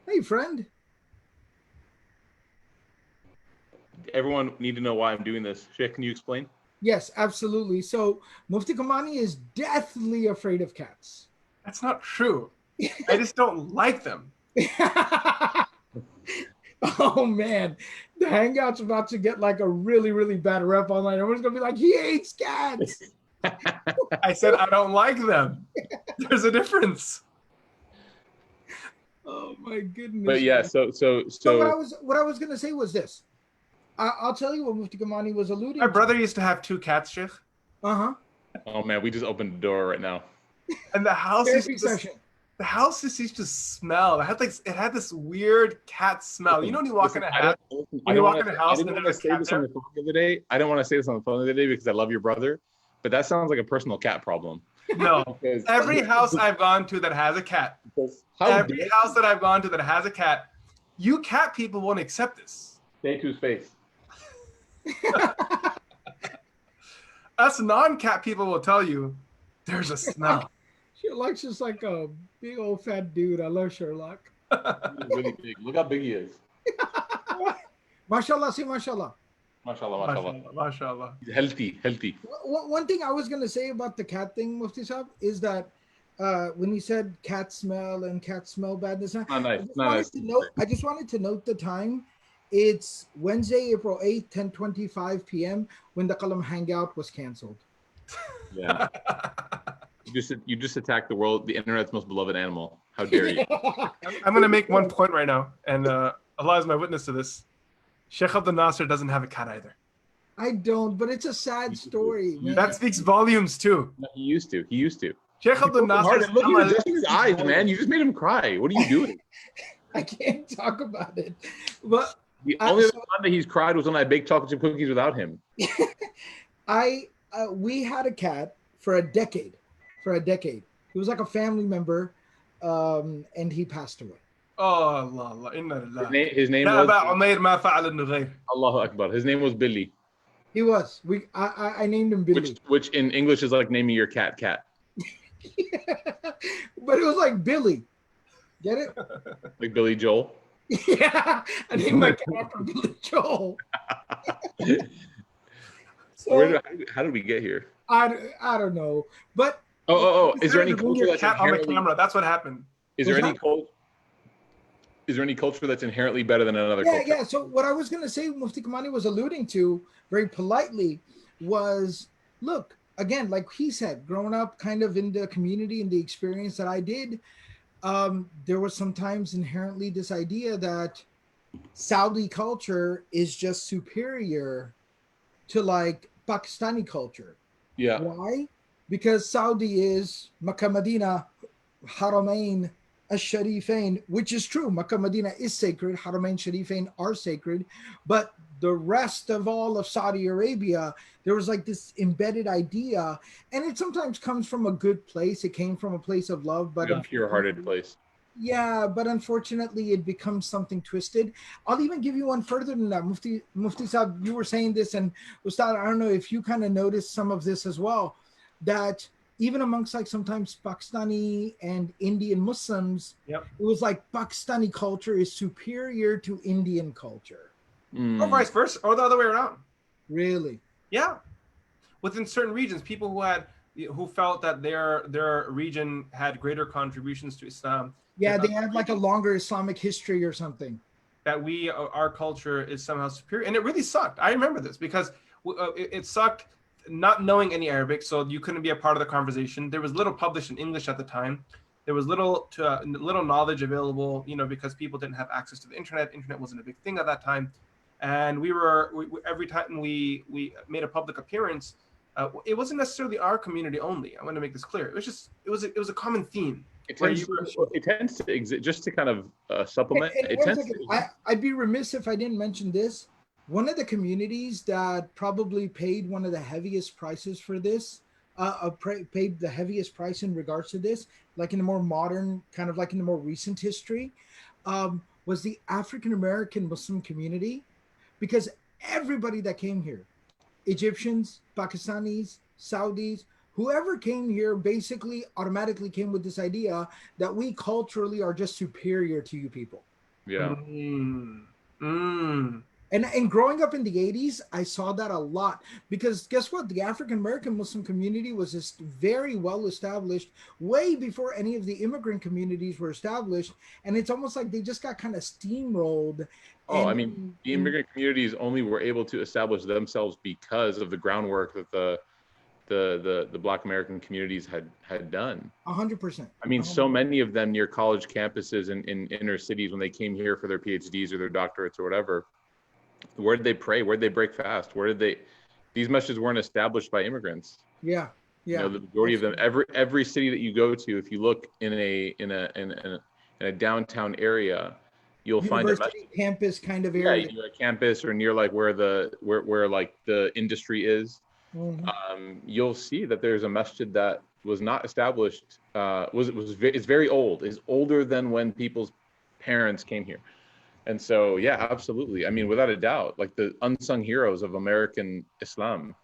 Hey, friend. Everyone need to know why I'm doing this. Sheikh, can you explain? Yes, absolutely. So Mufti Kamani is deathly afraid of cats. That's not true. I just don't like them. Oh man, the Hangout's about to get like a really, really bad rep online. Everyone's gonna be like, he hates cats. I said I don't like them. There's a difference. Oh my goodness. But yeah, so what I was gonna say was this. I'll tell you what Mufti Kamani was alluding to. My brother used to have 2 cats, Sheikh. Uh-huh. Oh man, we just opened the door right now. And the house The house just used to smell. It had this weird cat smell. You know when you walk in a house, when you walk in a house and there's a cat there? I don't want to say this on the phone the other day because I love your brother, but that sounds like a personal cat problem. No. Every house I've gone to that has a cat, every house that I've gone to that has a cat, you cat people won't accept this. Stay to his face. Us non-cat people will tell you there's a smell. Sherlock's just like a big old fat dude. I love Sherlock. He's really big. Look how big he is. Mashallah, see, mashallah. Mashallah. He's healthy. One thing I was going to say about the cat thing, Mufti Saab, is that when you said cat smell and cat smell bad, I just wanted to note the time. It's Wednesday, April 8th, 10:25 p.m. when the Qalam Hangout was canceled. Yeah. You just attacked the internet's most beloved animal. How dare you? I'm going to make one point right now, and Allah is my witness to this. Sheikh Abdul Nasser doesn't have a cat either. I don't, but it's a sad story. Man. That speaks volumes too. No, he used to. Sheikh Abdul Nasser. Look, you're adjusting his eyes, man. You just made him cry. What are you doing? I can't talk about it. But the only time that he's cried was when I baked chocolate chip cookies without him. We had a cat for a decade. He was like a family member, and he passed away. Oh Allah, inna lillahi. His name was Allahu Akbar. His name was Billy. He was. I named him Billy. Which in English is like naming your cat. But it was like Billy. Get it? Like Billy Joel. Yeah, I named my cat after Billy Joel. So, how did we get here? I don't know, but is there any culture that's cat on the camera? That's what happened. Is there any culture that's inherently better than another culture? Yeah. So what I was going to say, Mufti Kamani was alluding to very politely was, look, again, like he said, growing up kind of in the community and the experience that I did, there was sometimes inherently this idea that Saudi culture is just superior to like Pakistani culture. Yeah. Why? Because Saudi is Makkah, Medina, Haramain, Ash-Sharifain, which is true. Makkah, Medina is sacred. Haramain, Sharifain are sacred. But the rest of all of Saudi Arabia, there was like this embedded idea. And it sometimes comes from a good place. It came from a place of love. But a pure-hearted place. Yeah, but unfortunately, it becomes something twisted. I'll even give you one further than that. Mufti Saab, you were saying this, and Ustad, I don't know if you kind of noticed some of this as well, that even amongst like sometimes Pakistani and Indian Muslims, it was like Pakistani culture is superior to Indian culture. Or vice versa, or the other way around. Really? Yeah. Within certain regions, people who felt that their region had greater contributions to Islam. Yeah, they had like a longer Islamic history or something. That our culture is somehow superior. And it really sucked. I remember this because it sucked not knowing any Arabic, so you couldn't be a part of the conversation. There was little published in English at the time. There was little knowledge available, because people didn't have access to the internet. Internet wasn't a big thing at that time. And we every time we made a public appearance, it wasn't necessarily our community only. I want to make this clear. It was a common theme. It tends to exist, just to kind of supplement. I'd be remiss if I didn't mention this. One of the communities that probably paid one of the heaviest prices for this, paid the heaviest price in regards to this, like in a more modern, kind of like in the more recent history, was the African American Muslim community, because everybody that came here, Egyptians, Pakistanis, Saudis, whoever came here basically automatically came with this idea that we culturally are just superior to you people. Yeah. And growing up in the 80s, I saw that a lot, because guess what? The African American Muslim community was just very well established way before any of the immigrant communities were established. And it's almost like they just got kind of steamrolled. The immigrant communities only were able to establish themselves because of the groundwork that the Black American communities had done. 100%. I mean, so many of them near college campuses in inner cities, when they came here for their PhDs or their doctorates or whatever, where did they pray? Where did they break fast? These messages weren't established by immigrants. Yeah. You know, the majority of them, every city that you go to, if you look in a downtown area, you'll find a University campus kind of yeah, area. either a campus or near like where like the industry is. You'll see that there's a masjid that was not established. It's very old. It's older than when people's parents came here. And so, yeah, absolutely. I mean, without a doubt, like the unsung heroes of American Islam.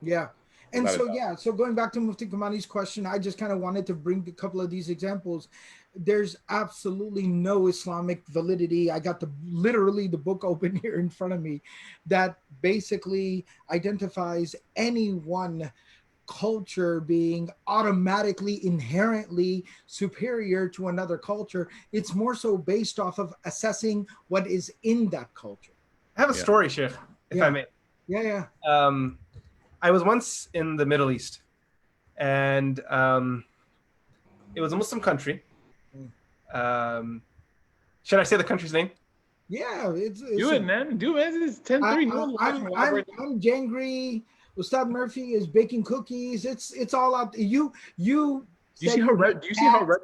Yeah. And so, yeah, so going back to Mufti Kamani's question, I just kind of wanted to bring a couple of these examples. There's absolutely no Islamic validity. I got literally the book open here in front of me that basically identifies any one culture being automatically inherently superior to another culture. It's more so based off of assessing what is in that culture. I have a story, Sheikh, if I may. Yeah. I was once in the Middle East, and it was a Muslim country. Should I say the country's name? Yeah, it's do it, man. Do it. It's 10:30. I'm jangry. Ustad Murphy is baking cookies. It's all out. You. Do you see how red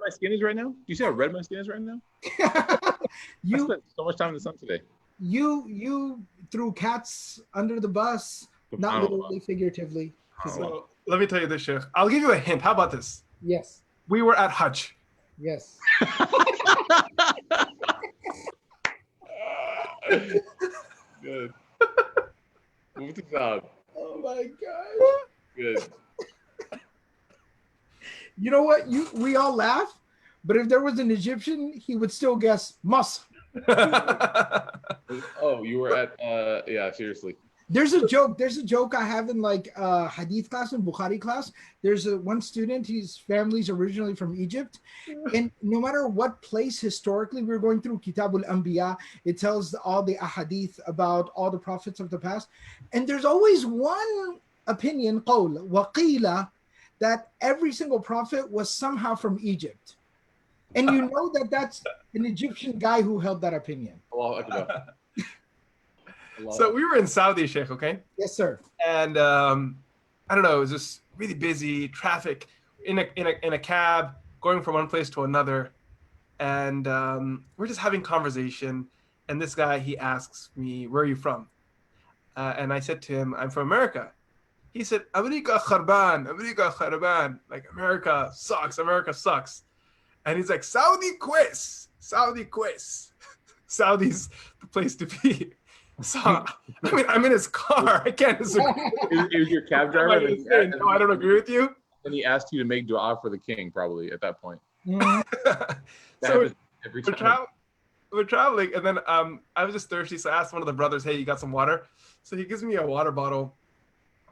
my skin is right now? Do you see how red my skin is right now? I spent so much time in the sun today. You threw cats under the bus, not literally, figuratively. So let me tell you this, Sheikh. I'll give you a hint. How about this? Yes. We were at Hajj. Yes. Good. Move to top. Oh my gosh. Good. You know what? We all laugh, but if there was an Egyptian, he would still guess Mus. Oh, you were at yeah, seriously. There's a joke I have in like Hadith class and Bukhari class. There's one student, his family's originally from Egypt. And no matter what place historically we're going through Kitab al-Anbiya, it tells all the ahadith about all the prophets of the past. And there's always one opinion, qawl, waqila, that every single prophet was somehow from Egypt. And you know that that's an Egyptian guy who held that opinion. So we were in Saudi, Sheikh, okay? Yes, sir. And I don't know, it was just really busy, traffic, in a cab, going from one place to another. And we're just having conversation. And this guy, he asks me, where are you from? And I said to him, I'm from America. He said, America kharban. Like, America sucks. And he's like, Saudi quiz. Saudi's the place to be. So, I mean, I'm in his car. I can't disagree. Is your cab driver? No, I don't agree with you. And he asked you to make dua for the king, probably, at that point. So we're traveling, and then I was just thirsty, so I asked one of the brothers, hey, you got some water? So he gives me a water bottle,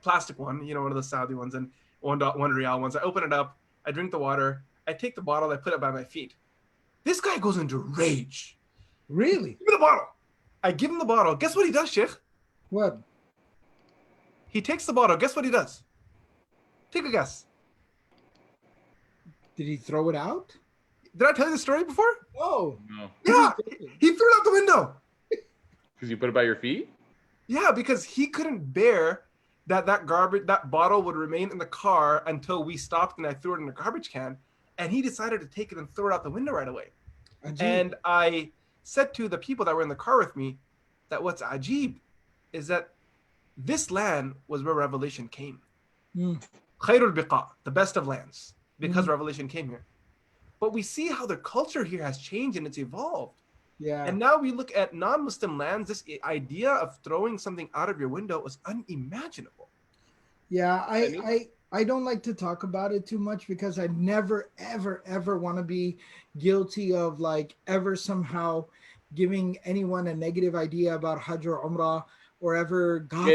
plastic one, one of the Saudi ones, and one real ones. I open it up, I drink the water, I take the bottle, I put it by my feet. This guy goes into rage. Really? Give me the bottle. I give him the bottle. Guess what he does, Sheikh? What? He takes the bottle. Guess what he does? Take a guess. Did he throw it out? Did I tell you the story before? Oh. No. Yeah. He threw it out the window. Because you put it by your feet? Yeah, because he couldn't bear that bottle would remain in the car until we stopped and I threw it in a garbage can. And he decided to take it and throw it out the window right away. And I said to the people that were in the car with me that what's ajib is that this land was where revelation came. Khairul biqa, the best of lands, because revelation came here. But we see how the culture here has changed and it's evolved. Yeah. And now we look at non-Muslim lands, this idea of throwing something out of your window was unimaginable. Yeah, I don't like to talk about it too much because I never, ever want to be guilty of like ever somehow giving anyone a negative idea about Hajj or Umrah or ever God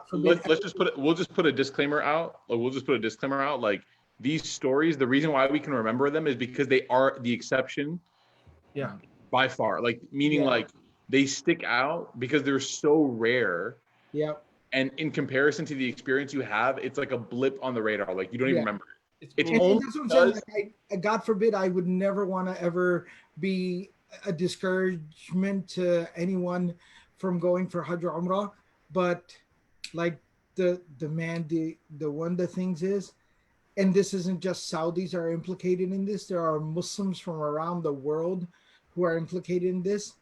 forbid. We'll just put a disclaimer out. Like these stories, the reason why we can remember them is because they are the exception. Yeah. By far. Like meaning like they stick out because they're so rare. Yeah. And in comparison to the experience you have, it's like a blip on the radar. Like you don't even remember it. It's only that's what I'm saying. Like, God forbid, I would never want to ever be a discouragement to anyone from going for Hajj or Umrah. But like the things is, and this isn't just Saudis are implicated in this. There are Muslims from around the world who are implicated in this.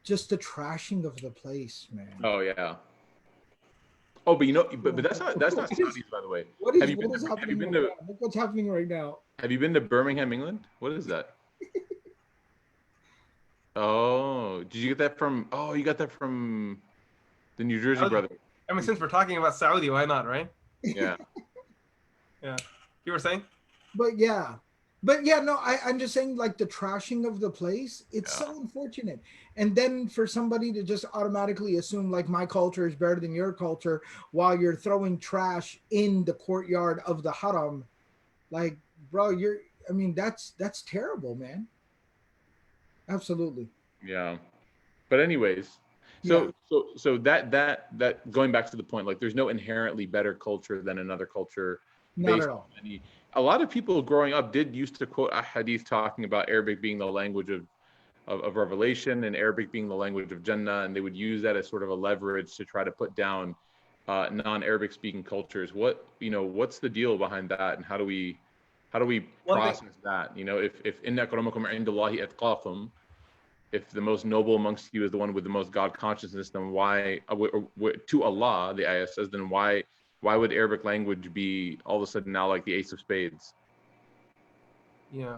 Just the trashing of the place, man. Oh yeah. Oh, but that's not Saudis, by the way. Have you been to Look what's happening right now. Have you been to Birmingham, England? What is that? Oh, did you get that from? Oh, you got that from the New Jersey brother. I mean, since we're talking about Saudi, why not, right? Yeah. Yeah. You were saying? But yeah, no, I'm just saying, like, the trashing of the place, it's so unfortunate. And then for somebody to just automatically assume, like, my culture is better than your culture while you're throwing trash in the courtyard of the haram, like, bro, that's terrible, man. Absolutely. Yeah. But anyways, so that going back to the point, like, there's no inherently better culture than another culture. Not at all. A lot of people growing up used to quote a hadith talking about Arabic being the language of revelation and Arabic being the language of Jannah, and they would use that as sort of a leverage to try to put down non-Arabic speaking cultures. What's the deal behind that, and how do we process that? If inna akramakum indallahi atqakum, if the most noble amongst you is the one with the most God consciousness, then why to Allah, the ayah says, then why would Arabic language be all of a sudden now like the ace of spades? Yeah.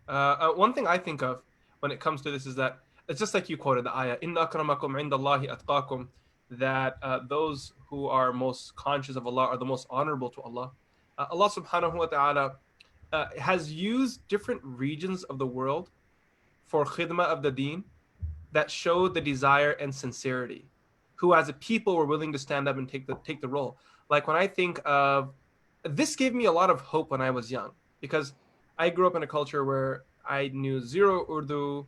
One thing I think of when it comes to this is that it's just like you quoted the ayah, Inna akramakum indallahi atqakum, that those who are most conscious of Allah are the most honorable to Allah. Allah subhanahu wa ta'ala has used different regions of the world for khidmah of the deen that showed the desire and sincerity, who as a people were willing to stand up and take the role. Like, when I think of this, gave me a lot of hope when I was young, because I grew up in a culture where I knew zero Urdu.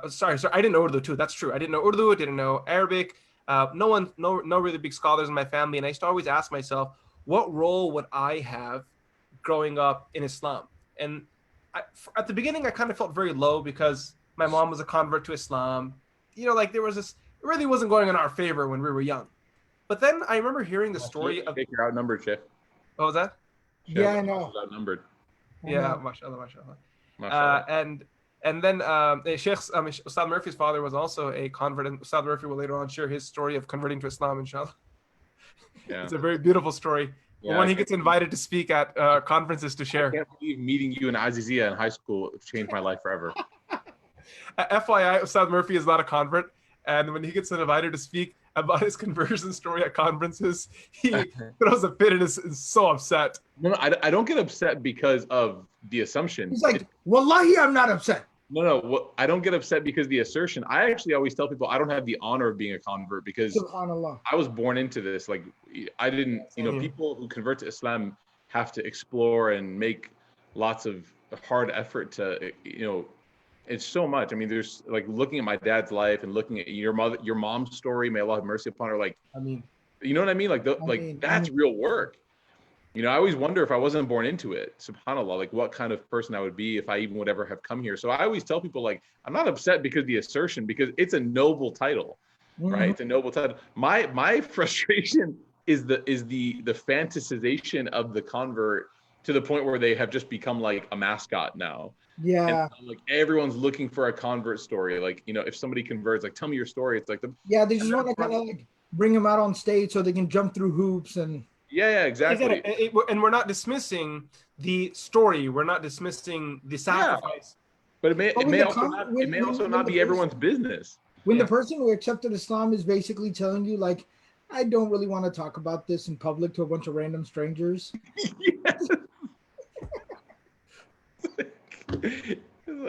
Sorry, I didn't know Urdu too. That's true. I didn't know Urdu. I didn't know Arabic. No really big scholars in my family. And I used to always ask myself, what role would I have growing up in Islam? And at the beginning, I kind of felt very low because my mom was a convert to Islam. Like, there was this, it really wasn't going in our favor when we were young. But then I remember hearing the story of... You're outnumbered, Sheikh. What was that? Yeah, I know. Outnumbered. Yeah, mashallah. And then Sheikh Ustad Murphy's father was also a convert, and Ustad Murphy will later on share his story of converting to Islam, inshallah. Yeah. It's a very beautiful story. Yeah, when he gets invited to speak at conferences to share. I can't believe meeting you in Azizia in high school changed my life forever. FYI, Ustad Murphy is not a convert, and when he gets invited to speak about his conversion story at conferences, he throws a fit and is so upset. No, I don't get upset because of the assumption. He's like, Wallahi, I'm not upset. No, I don't get upset because the assertion. I actually always tell people I don't have the honor of being a convert because I was born into this. Like, I didn't, people who convert to Islam have to explore and make lots of hard effort to, it's so much. I mean, there's like looking at my dad's life and looking at your mom's story. May Allah have mercy upon her. Like, you know what I mean? Like, that's real work. I always wonder if I wasn't born into it, subhanAllah, like what kind of person I would be if I even would ever have come here. So I always tell people, like, I'm not upset because of the assertion, because it's a noble title, right? It's a noble title. My frustration is the fantasization of the convert to the point where they have just become like a mascot now. Yeah. And, like, everyone's looking for a convert story. Like, if somebody converts, like, tell me your story. It's like they just want to kind of like bring them out on stage so they can jump through hoops and. Yeah, exactly. And we're not dismissing the story. We're not dismissing the sacrifice. But it may also not be everyone's business. When the person who accepted Islam is basically telling you, like, I don't really want to talk about this in public to a bunch of random strangers.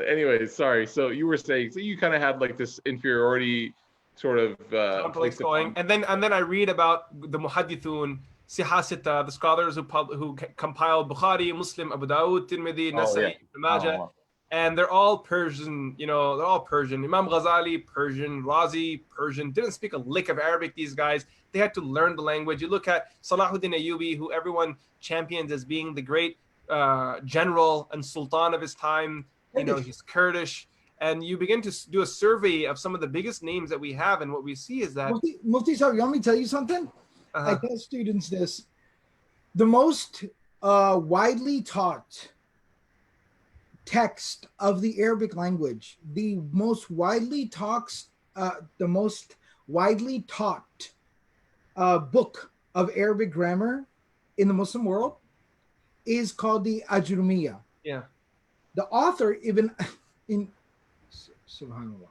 Anyway, sorry. So you were saying, so you kind of had like this inferiority sort of place going, and then I read about the muhaddithun, Sihasita, the scholars who compiled Bukhari, Muslim, Abu Dawud, Tirmidhi, Nasai, Ibn Majah, and they're all Persian. They're all Persian. Imam Ghazali, Persian. Razi, Persian. Didn't speak a lick of Arabic. These guys, they had to learn the language. You look at Salahuddin Ayyubi, who everyone champions as being the great general and sultan of his time. He's Kurdish. And you begin to do a survey of some of the biggest names that we have, and what we see is that Mufti, sorry, you want me to tell you something? I tell students this. The most widely taught text of the Arabic language, the most widely taught book of Arabic grammar in the Muslim world is called the Ajurumiyya. Yeah. The author in Subhanallah.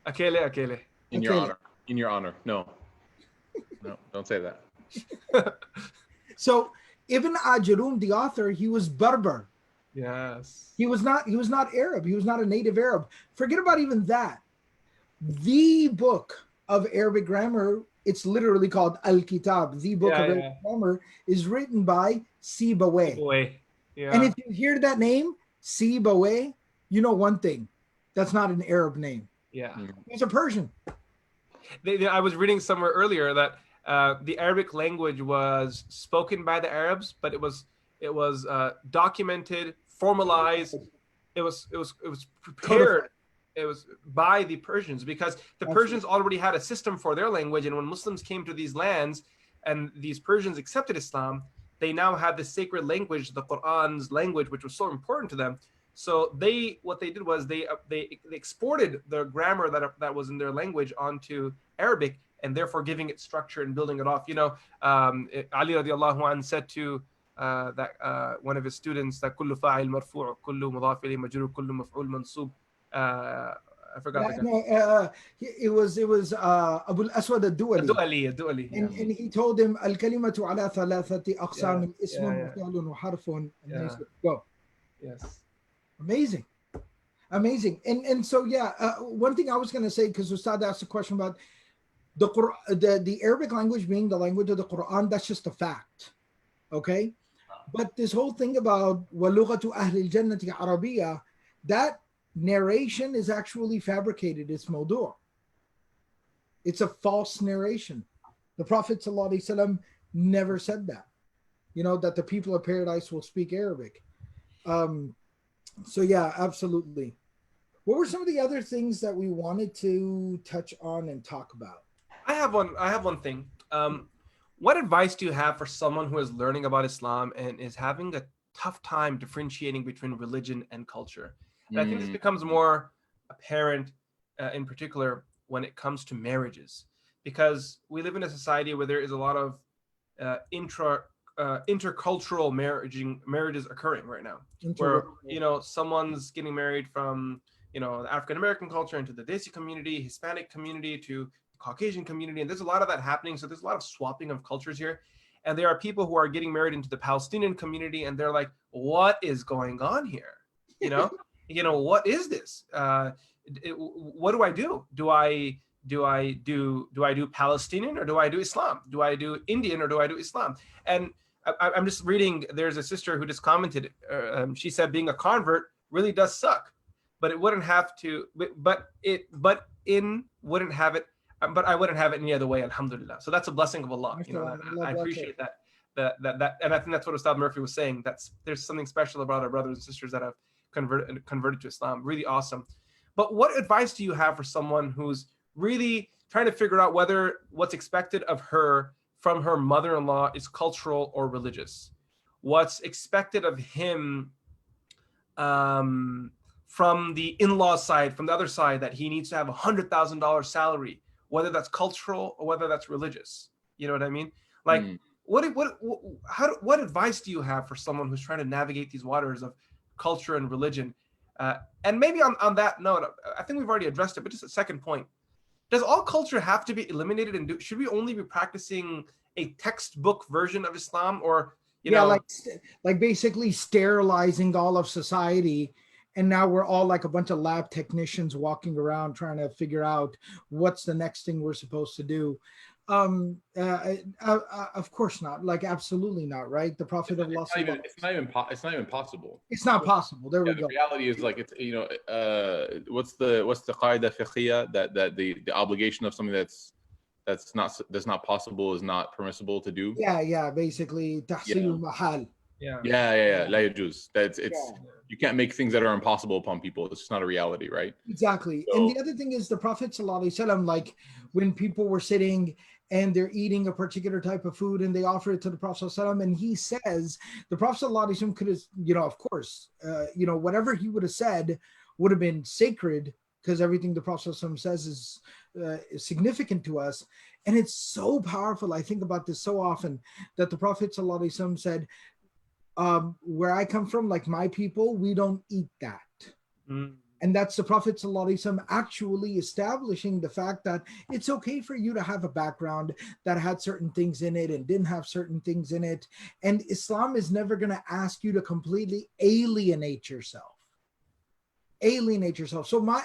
Akele. In your honor. In your honor. No, don't say that. So Ibn Ajurum, the author, he was Berber. Yes. He was not Arab. He was not a native Arab. Forget about even that. The book of Arabic grammar, it's literally called Al-Kitab. The book of Arabic grammar is written by Sibawayh. Yeah. And if you hear that name, Sibawayh, you know one thing. That's not an Arab name. Yeah. He's a Persian. I was reading somewhere earlier that the Arabic language was spoken by the Arabs, but it was documented, formalized. It was prepared. It was by the Persians, because the Persians already had a system for their language, and when Muslims came to these lands and these Persians accepted Islam, they now had the sacred language, the Quran's language, which was so important to them. So what they did was they exported the grammar that was in their language onto Arabic, and therefore giving it structure and building it off. You know, Ali radiallahu anh said to one of his students that kullu fa'il marfu', kullu mudaf ilayhi majrur, kullu maf'ul mansub. I forgot. It was Abu al-Aswad ad-Du'ali. And he told him al-kalimatu ala thalathati aqsam, ismun wa fi'lun wa harfun, and then he said, go. Yes. Amazing. And so one thing I was going to say, because Ustad asked a question about the Arabic language being the language of the Quran, that's just a fact. Okay? But this whole thing about وَلُغَةُ أَهْلِ الْجَنَّةِ عَرَبِيَّةٌ, that narration is actually fabricated. It's mawdu'. It's a false narration. The Prophet ﷺ never said that. You know, that the people of paradise will speak Arabic. So yeah, absolutely. What were some of the other things that we wanted to touch on and talk about? I have one thing. What advice do you have for someone who is learning about Islam and is having a tough time differentiating between religion and culture? And I think this becomes more apparent in particular when it comes to marriages, because we live in a society where there is a lot of intercultural marriages occurring right now, where someone's getting married from the African American culture into the Desi community, Hispanic community, to Caucasian community, and there's a lot of that happening. So there's a lot of swapping of cultures here, and there are people who are getting married into the Palestinian community, and they're like, what is going on here? What is this? What do I do? Do I do Palestinian, or do I do Islam? Do I do Indian, or do I do Islam? And I'm just reading, there's a sister who just commented, she said being a convert really does suck, but it wouldn't have to, but I wouldn't have it any other way, alhamdulillah. So that's a blessing of Allah. I appreciate that, and I think that's what Ustad Murphy was saying. There's something special about our brothers and sisters that have converted to Islam. Really awesome. But what advice do you have for someone who's really trying to figure out whether what's expected of her from her mother-in-law is cultural or religious? What's expected of him from the in-law side, from the other side, that he needs to have $100,000 salary, whether that's cultural or whether that's religious? You know what I mean? Like, what advice do you have for someone who's trying to navigate these waters of culture and religion? And maybe on that note, I think we've already addressed it, but just a second point. Does all culture have to be eliminated, and should we only be practicing a textbook version of Islam, or like basically sterilizing all of society, and now we're all like a bunch of lab technicians walking around trying to figure out what's the next thing we're supposed to do? Of course not. Like, absolutely not. Right? The Prophet of Allah. It's not even possible. It's not possible. There we go. The reality is, like, it's what's the qaida fiqhiyya that the obligation of something that's not possible is not permissible to do. Yeah. Basically, tahsilul mahal. Yeah. La yajuz. You can't make things that are impossible upon people. It's just not a reality, right? Exactly. So, and the other thing is, the Prophet ﷺ, like when people were sitting and they're eating a particular type of food and they offer it to the Prophet ﷺ, and he says, the Prophet ﷺ could have, of course, whatever he would have said would have been sacred, because everything the Prophet ﷺ says is significant to us. And it's so powerful. I think about this so often, that the Prophet ﷺ said, where I come from, like my people, we don't eat that. And that's the Prophet ﷺ actually establishing the fact that it's okay for you to have a background that had certain things in it and didn't have certain things in it. And Islam is never going to ask you to completely alienate yourself. So my,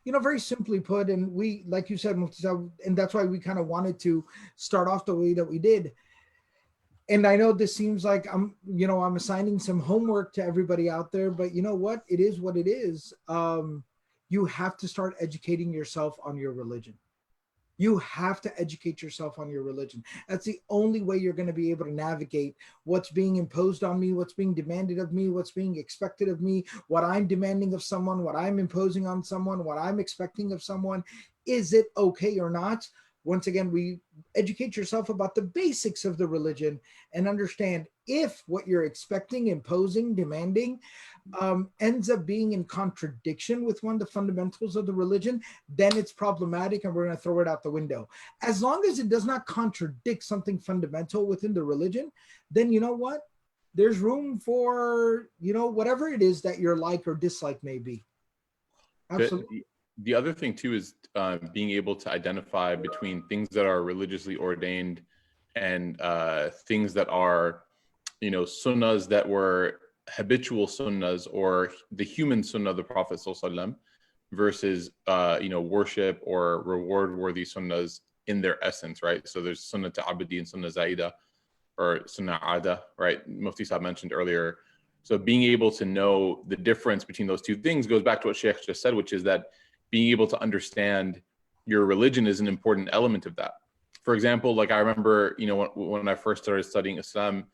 very simply put, and we, like you said, and that's why we kind of wanted to start off the way that we did. And I know this seems like I'm assigning some homework to everybody out there, but you know what? It is what it is. You have to start educating yourself on your religion. You have to educate yourself on your religion. That's the only way you're going to be able to navigate what's being imposed on me, what's being demanded of me, what's being expected of me, what I'm demanding of someone, what I'm imposing on someone, what I'm expecting of someone. Is it okay or not? Once again, we educate yourself about the basics of the religion and understand if what you're expecting, imposing, demanding ends up being in contradiction with one of the fundamentals of the religion, then it's problematic and we're going to throw it out the window. As long as it does not contradict something fundamental within the religion, then you know what? There's room for, whatever it is that your like or dislike may be. Absolutely. The other thing too is being able to identify between things that are religiously ordained and things that are, sunnahs that were habitual sunnahs, or the human sunnah of the Prophet ﷺ versus, worship or reward-worthy sunnahs in their essence, right? So there's sunnah ta'abudi and sunnah zaida, or sunnah ada, right? Mufti Sahib mentioned earlier. So being able to know the difference between those two things goes back to what Sheikh just said, which is that being able to understand your religion is an important element of that. For example, like I remember, when I first started studying Islam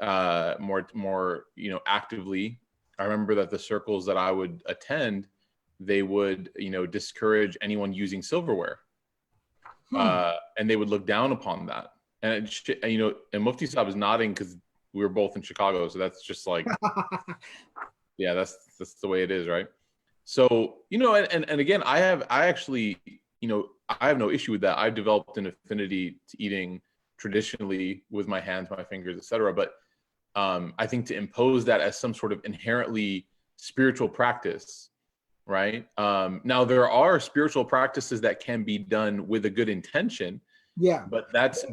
more, actively, I remember that the circles that I would attend, they would, discourage anyone using silverware. And they would look down upon that. And, and Mufti Sahib is nodding because we were both in Chicago. So that's just like, yeah, that's the way it is, right? So, and again, I have no issue with that. I've developed an affinity to eating traditionally with my hands, my fingers, etc. But I think to impose that as some sort of inherently spiritual practice, right? Now there are spiritual practices that can be done with a good intention. Yeah. But that's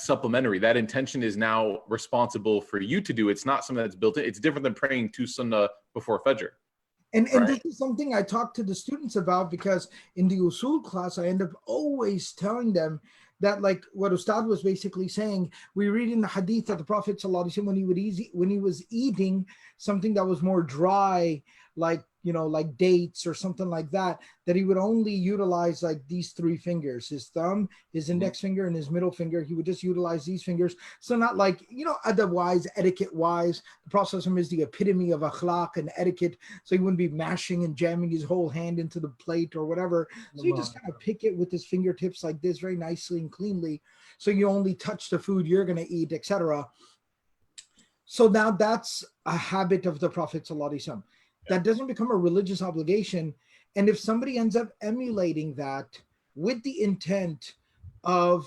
supplementary. That intention is now responsible for you to do. It's not something that's built in. It's different than praying 2 sunnah before Fajr. And this is something I talk to the students about, because in the usul class, I end up always telling them that, like what Ustad was basically saying, we read in the Hadith that the Prophet ﷺ, when he was eating something that was more dry, like dates or something like that, that he would only utilize like these 3 fingers, his thumb, his index finger, and his middle finger. He would just utilize these fingers. So not like, otherwise, etiquette-wise, the Prophet is the epitome of akhlaq and etiquette. So he wouldn't be mashing and jamming his whole hand into the plate or whatever. So you just kind of pick it with his fingertips like this, very nicely and cleanly. So you only touch the food you're going to eat, etc. So now that's a habit of the Prophet ﷺ. That doesn't become a religious obligation. And if somebody ends up emulating that with the intent of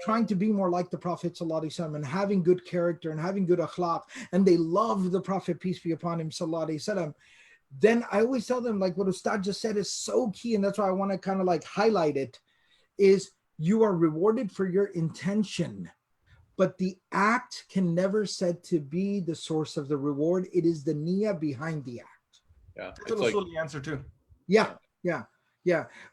trying to be more like the Prophet ﷺ and having good character and having good akhlaq, and they love the Prophet, peace be upon him, ﷺ, then I always tell them, like what Ustad just said is so key, and that's why I want to kind of like highlight it, is you are rewarded for your intention, but the act can never said to be the source of the reward. It is the niyyah behind the act. Yeah, it's also the answer too. Yeah.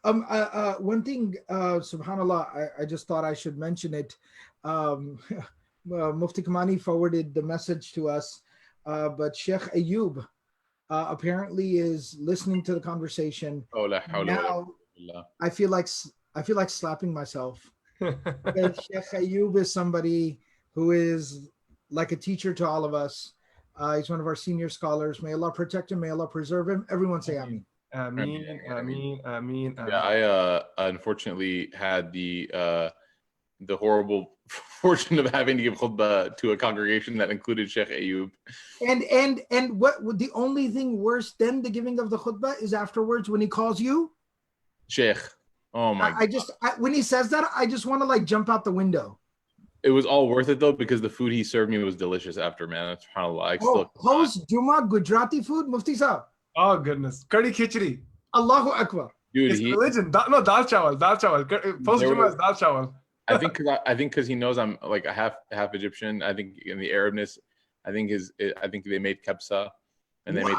One thing, subhanallah, I just thought I should mention it. Mufti Kamani forwarded the message to us, but Sheikh Ayub apparently is listening to the conversation. Oh, now I feel like slapping myself. Because Sheikh Ayub is somebody who is like a teacher to all of us. He's one of our senior scholars. May Allah protect him. May Allah preserve him. Everyone say Ameen. Ameen, Ameen, Ameen. Yeah, I unfortunately had the the horrible fortune of having to give khutbah to a congregation that included Sheikh Ayub. And what the only thing worse than the giving of the khutbah is afterwards when he calls you Sheikh. Oh my God. When he says that, I just want to like jump out the window. It was all worth it though, because the food he served me was delicious after, man. SubhanAllah. Post Juma Gujarati food, Mufti Sahab. Oh goodness, curry khichdi. Allahu Akbar. Dude, It's religion. No, dal chawal. Post Juma is dal chawal. I think because he knows I'm like a half Egyptian. I think in the Arabness, I think they made kebsa, and they made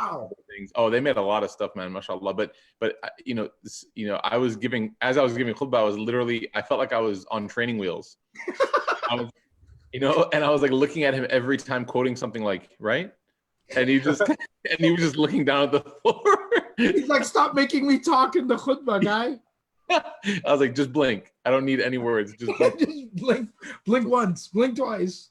things. Oh, they made a lot of stuff, man. MashaAllah. But I was giving khutbah. I felt like I was on training wheels. And I was like looking at him every time quoting something like, right? And he was just looking down at the floor. He's like, stop making me talk in the khutbah, guy. I was like, just blink. I don't need any words. Just blink. Just blink once, blink twice.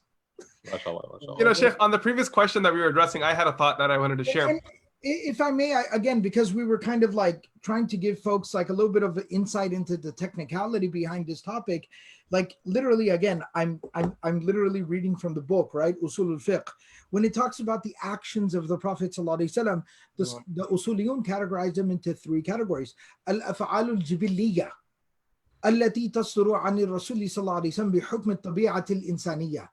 MashaAllah. Sheikh, on the previous question that we were addressing, I had a thought that I wanted to share. And if I may, again, because we were kind of like trying to give folks like a little bit of insight into the technicality behind this topic, like literally, again, I'm literally reading from the book, right? Usul al-Fiqh. When it talks about the actions of the Prophet ﷺ, the Usuliyun categorize them into three categories. Al-af'al al-jibiliyya, allati tasduru 'an ar-rasul sallallahu alayhi wasallam bihukm at-tabi'at al-insaniyya.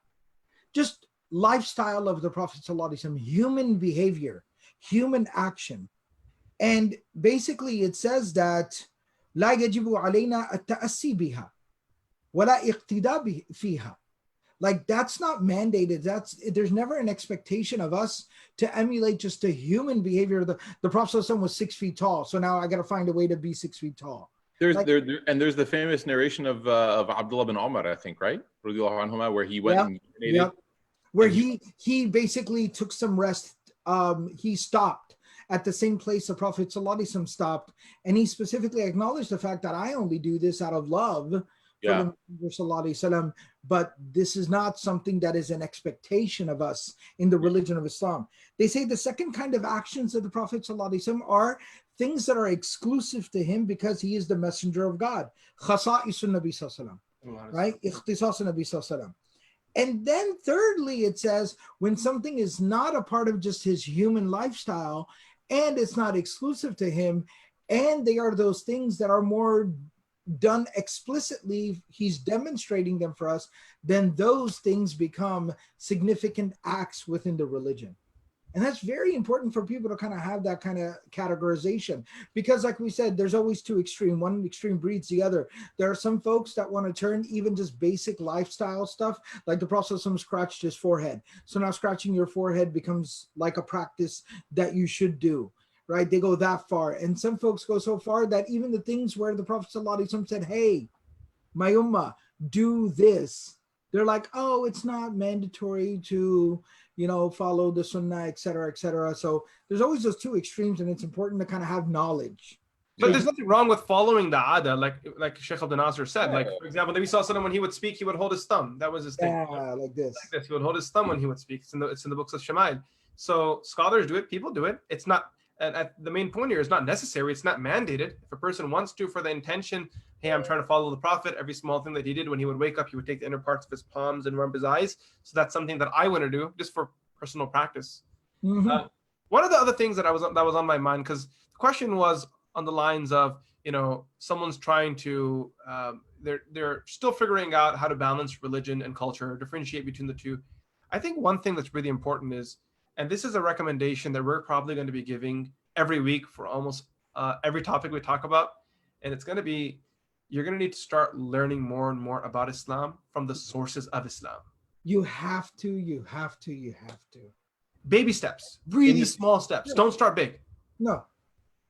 Just lifestyle of the Prophet ﷺ, human behavior, human action. And basically it says that لا يجب علينا التأسي بها ولا اقتداء فيها. Like that's not mandated. There's never an expectation of us to emulate just a human behavior. The Prophet ﷺ was 6 feet tall, so now I got to find a way to be 6 feet tall. There's the famous narration of Abdullah bin Umar, I think, right? Where he went and urinated. Where he basically took some rest. He stopped at the same place the Prophet ﷺ stopped, and he specifically acknowledged the fact that I only do this out of love for the Prophet ﷺ, but this is not something that is an expectation of us in the religion of Islam. They say the second kind of actions of the Prophet ﷺ are things that are exclusive to him because he is the messenger of God. Khasa'isun Nabi Sallallahu Alaihi Wasallam, right? Ikhtisasun Nabi Sallallahu Alaihi Wasallam. And then thirdly, it says when something is not a part of just his human lifestyle and it's not exclusive to him, and they are those things that are more done explicitly, he's demonstrating them for us, then those things become significant acts within the religion. And that's very important for people to kind of have that kind of categorization, because like we said, there's always two extremes. One extreme breeds the other. There are some folks that want to turn even just basic lifestyle stuff, like the Prophet scratched his forehead. So now scratching your forehead becomes like a practice that you should do, right? They go that far. And some folks go so far that even the things where the Prophet said, hey, my ummah, do this. They're like, oh, it's not mandatory to, follow the sunnah, et cetera, et cetera. So there's always those two extremes, and it's important to kind of have knowledge. But there's nothing wrong with following the ada, like Sheikh Abdul Nasser said. Like, for example, Nabi Sallallahu Alaihi Wasallam, when he would speak, he would hold his thumb. That was his thing. Yeah, like this. He would hold his thumb when he would speak. It's in the books of Shama'il. So scholars do it, people do it. It's not, and the main point here is not necessary. It's not mandated. If a person wants to, for the intention, hey, I'm trying to follow the Prophet, every small thing that he did when he would wake up, he would take the inner parts of his palms and rub his eyes. So that's something that I want to do just for personal practice. Mm-hmm. One of the other things that was on my mind, because the question was on the lines of, someone's trying to, they're still figuring out how to balance religion and culture, differentiate between the two. I think one thing that's really important is, and this is a recommendation that we're probably going to be giving every week for almost every topic we talk about, and it's going to be, you're going to need to start learning more and more about Islam from the sources of Islam. You have to. Baby steps, really small steps. Don't start big. No,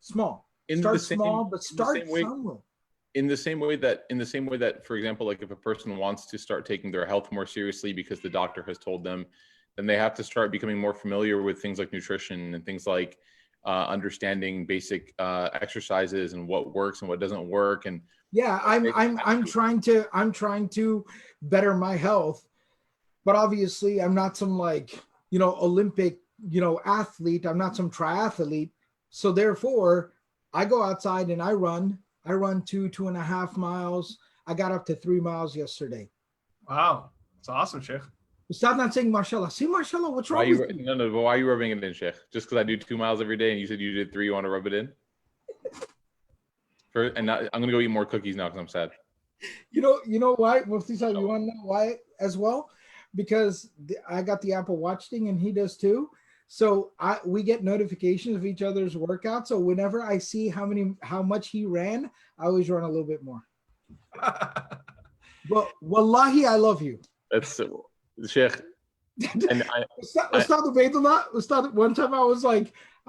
small. Start small, but start somewhere. In the same way that, for example, like if a person wants to start taking their health more seriously because the doctor has told them, then they have to start becoming more familiar with things like nutrition and things like understanding basic exercises and what works and what doesn't work. And yeah, I'm trying to better my health, but obviously I'm not some Olympic athlete. I'm not some triathlete. So therefore, I go outside and I run 2.5 miles. I got up to 3 miles yesterday. Wow, it's awesome, Sheikh. Stop not saying mashallah. See, mashallah, what's wrong with you? No, but why are you rubbing it in, Sheikh? Just because I do 2 miles every day and you said you did 3, you want to rub it in? I'm going to go eat more cookies now because I'm sad. You know why? Mufti Saab, you want to know why as well? Because I got the Apple Watch thing and he does too. So we get notifications of each other's workouts. So whenever I see how much he ran, I always run a little bit more. But wallahi, I love you. That's Sheikh. And Ustad, one time I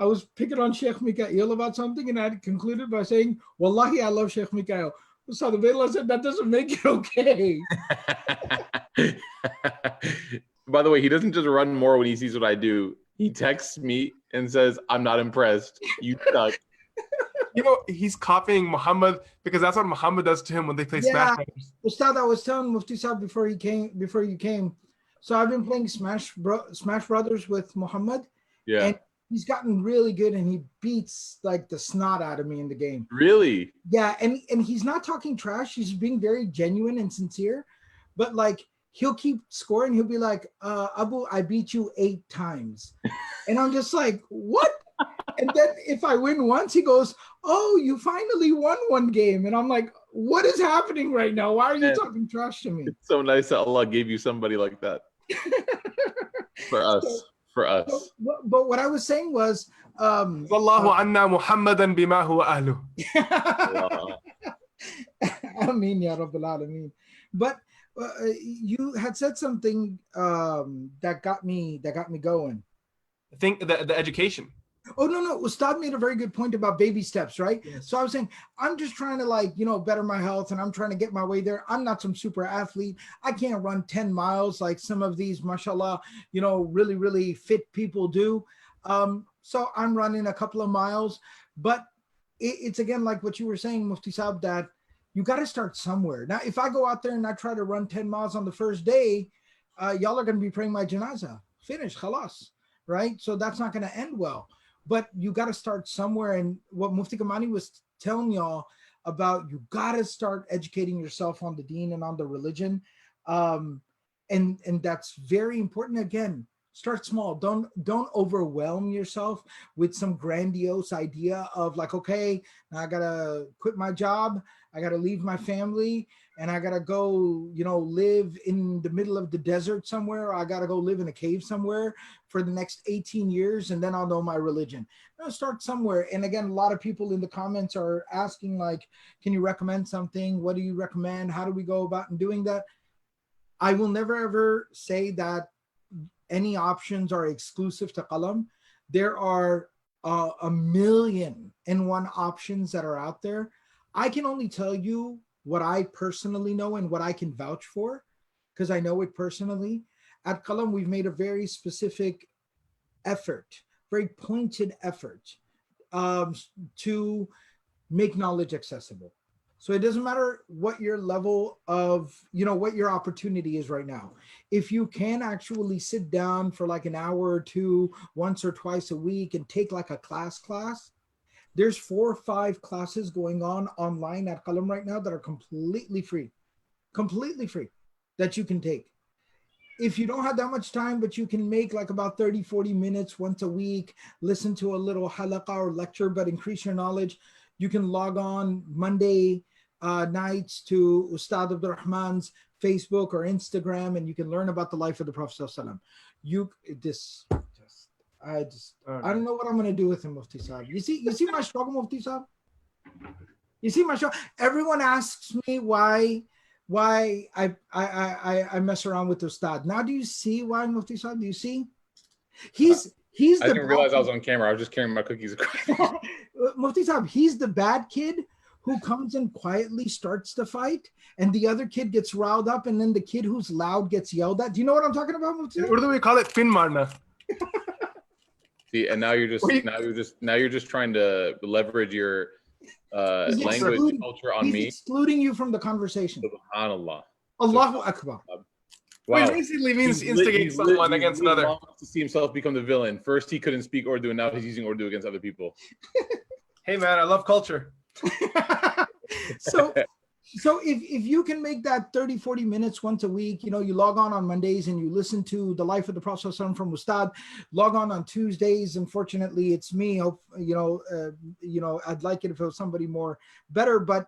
was picking on Sheikh Mikael about something, and I concluded by saying, wallahi, I love Sheikh Mikael. Ustad Ubaidullah said, that doesn't make it okay. By the way, he doesn't just run more when he sees what I do. He texts me and says, I'm not impressed. You suck. You know, he's copying Muhammad because that's what Muhammad does to him when they play Smash Brothers. Ustad, I was telling Mufti Saab before you came. So I've been playing Smash Brothers with Muhammad. Yeah. And he's gotten really good and he beats like the snot out of me in the game. Really? Yeah, and he's not talking trash. He's being very genuine and sincere. But like he'll keep scoring. He'll be like, Abu, I beat you 8 times. And I'm just like, what? And then if I win once, he goes, oh, you finally won one game. And I'm like, what is happening right now? Why are you talking trash to me? It's so nice that Allah gave you somebody like that. For us. But what I was saying was, Sallahu anna Muhammadan bima huwa ahlu. Ameen ya Rabbil Alameen. But you had said something that got me going. I think the education. Oh, no. Ustad made a very good point about baby steps, right? Yes. So I was saying, I'm just trying to better my health and I'm trying to get my way there. I'm not some super athlete. I can't run 10 miles like some of these, mashallah, really, really fit people do. So I'm running a couple of miles, but it's again, like what you were saying, Mufti Saab, that you got to start somewhere. Now, if I go out there and I try to run 10 miles on the first day, y'all are going to be praying my janazah. Finish, khalas, right? So that's not going to end well. But you got to start somewhere. And what Mufti Kamani was telling y'all about, you got to start educating yourself on the deen and on the religion. And that's very important. Again, start small. Don't overwhelm yourself with some grandiose idea of like, okay, now I got to quit my job. I got to leave my family and I got to go, live in the middle of the desert somewhere. Or I got to go live in a cave somewhere for the next 18 years. And then I'll know my religion. Start somewhere. And again, a lot of people in the comments are asking like, can you recommend something? What do you recommend? How do we go about doing that? I will never ever say that any options are exclusive to Qalam. There are 1,000,001 options that are out there. I can only tell you what I personally know and what I can vouch for, because I know it personally. At Qalam, we've made a very specific effort, very pointed effort to make knowledge accessible. So it doesn't matter what your level of, what your opportunity is right now. If you can actually sit down for like an hour or two, once or twice a week and take like a class, there's 4 or 5 classes going on online at Qalam right now that are completely free that you can take. If you don't have that much time, but you can make like about 30, 40 minutes once a week, listen to a little halaqa or lecture, but increase your knowledge, you can log on Monday nights to Ustad Abdul Rahman's Facebook or Instagram, and you can learn about the life of the Prophet ﷺ. I don't know what I'm gonna do with him, Mufti Saab. You see my struggle, Mufti Saab? You see my struggle? Everyone asks me why I mess around with Ustad. Now do you see why, Mufti Saab? Do you see? He's I didn't realize I was on camera. I was just carrying my cookies across. Mufti Saab, he's the bad kid who comes and quietly starts the fight, and the other kid gets riled up, and then the kid who's loud gets yelled at. Do you know what I'm talking about, Mufti Saab? What do we call it? Pin marna. See, and now you're just trying to leverage your language and culture on me. Excluding you from the conversation. Subhanallah. Allahu Akbar. Wow. He basically means instigate someone against another. To see himself become the villain. First, he couldn't speak Urdu, and now he's using Urdu against other people. Hey, man, I love culture. So if you can make that 30, 40 minutes once a week, you log on Mondays and you listen to the life of the Prophet ﷺ from Ustad, log on Tuesdays. Unfortunately, it's me. I'd like it if it was somebody more better, but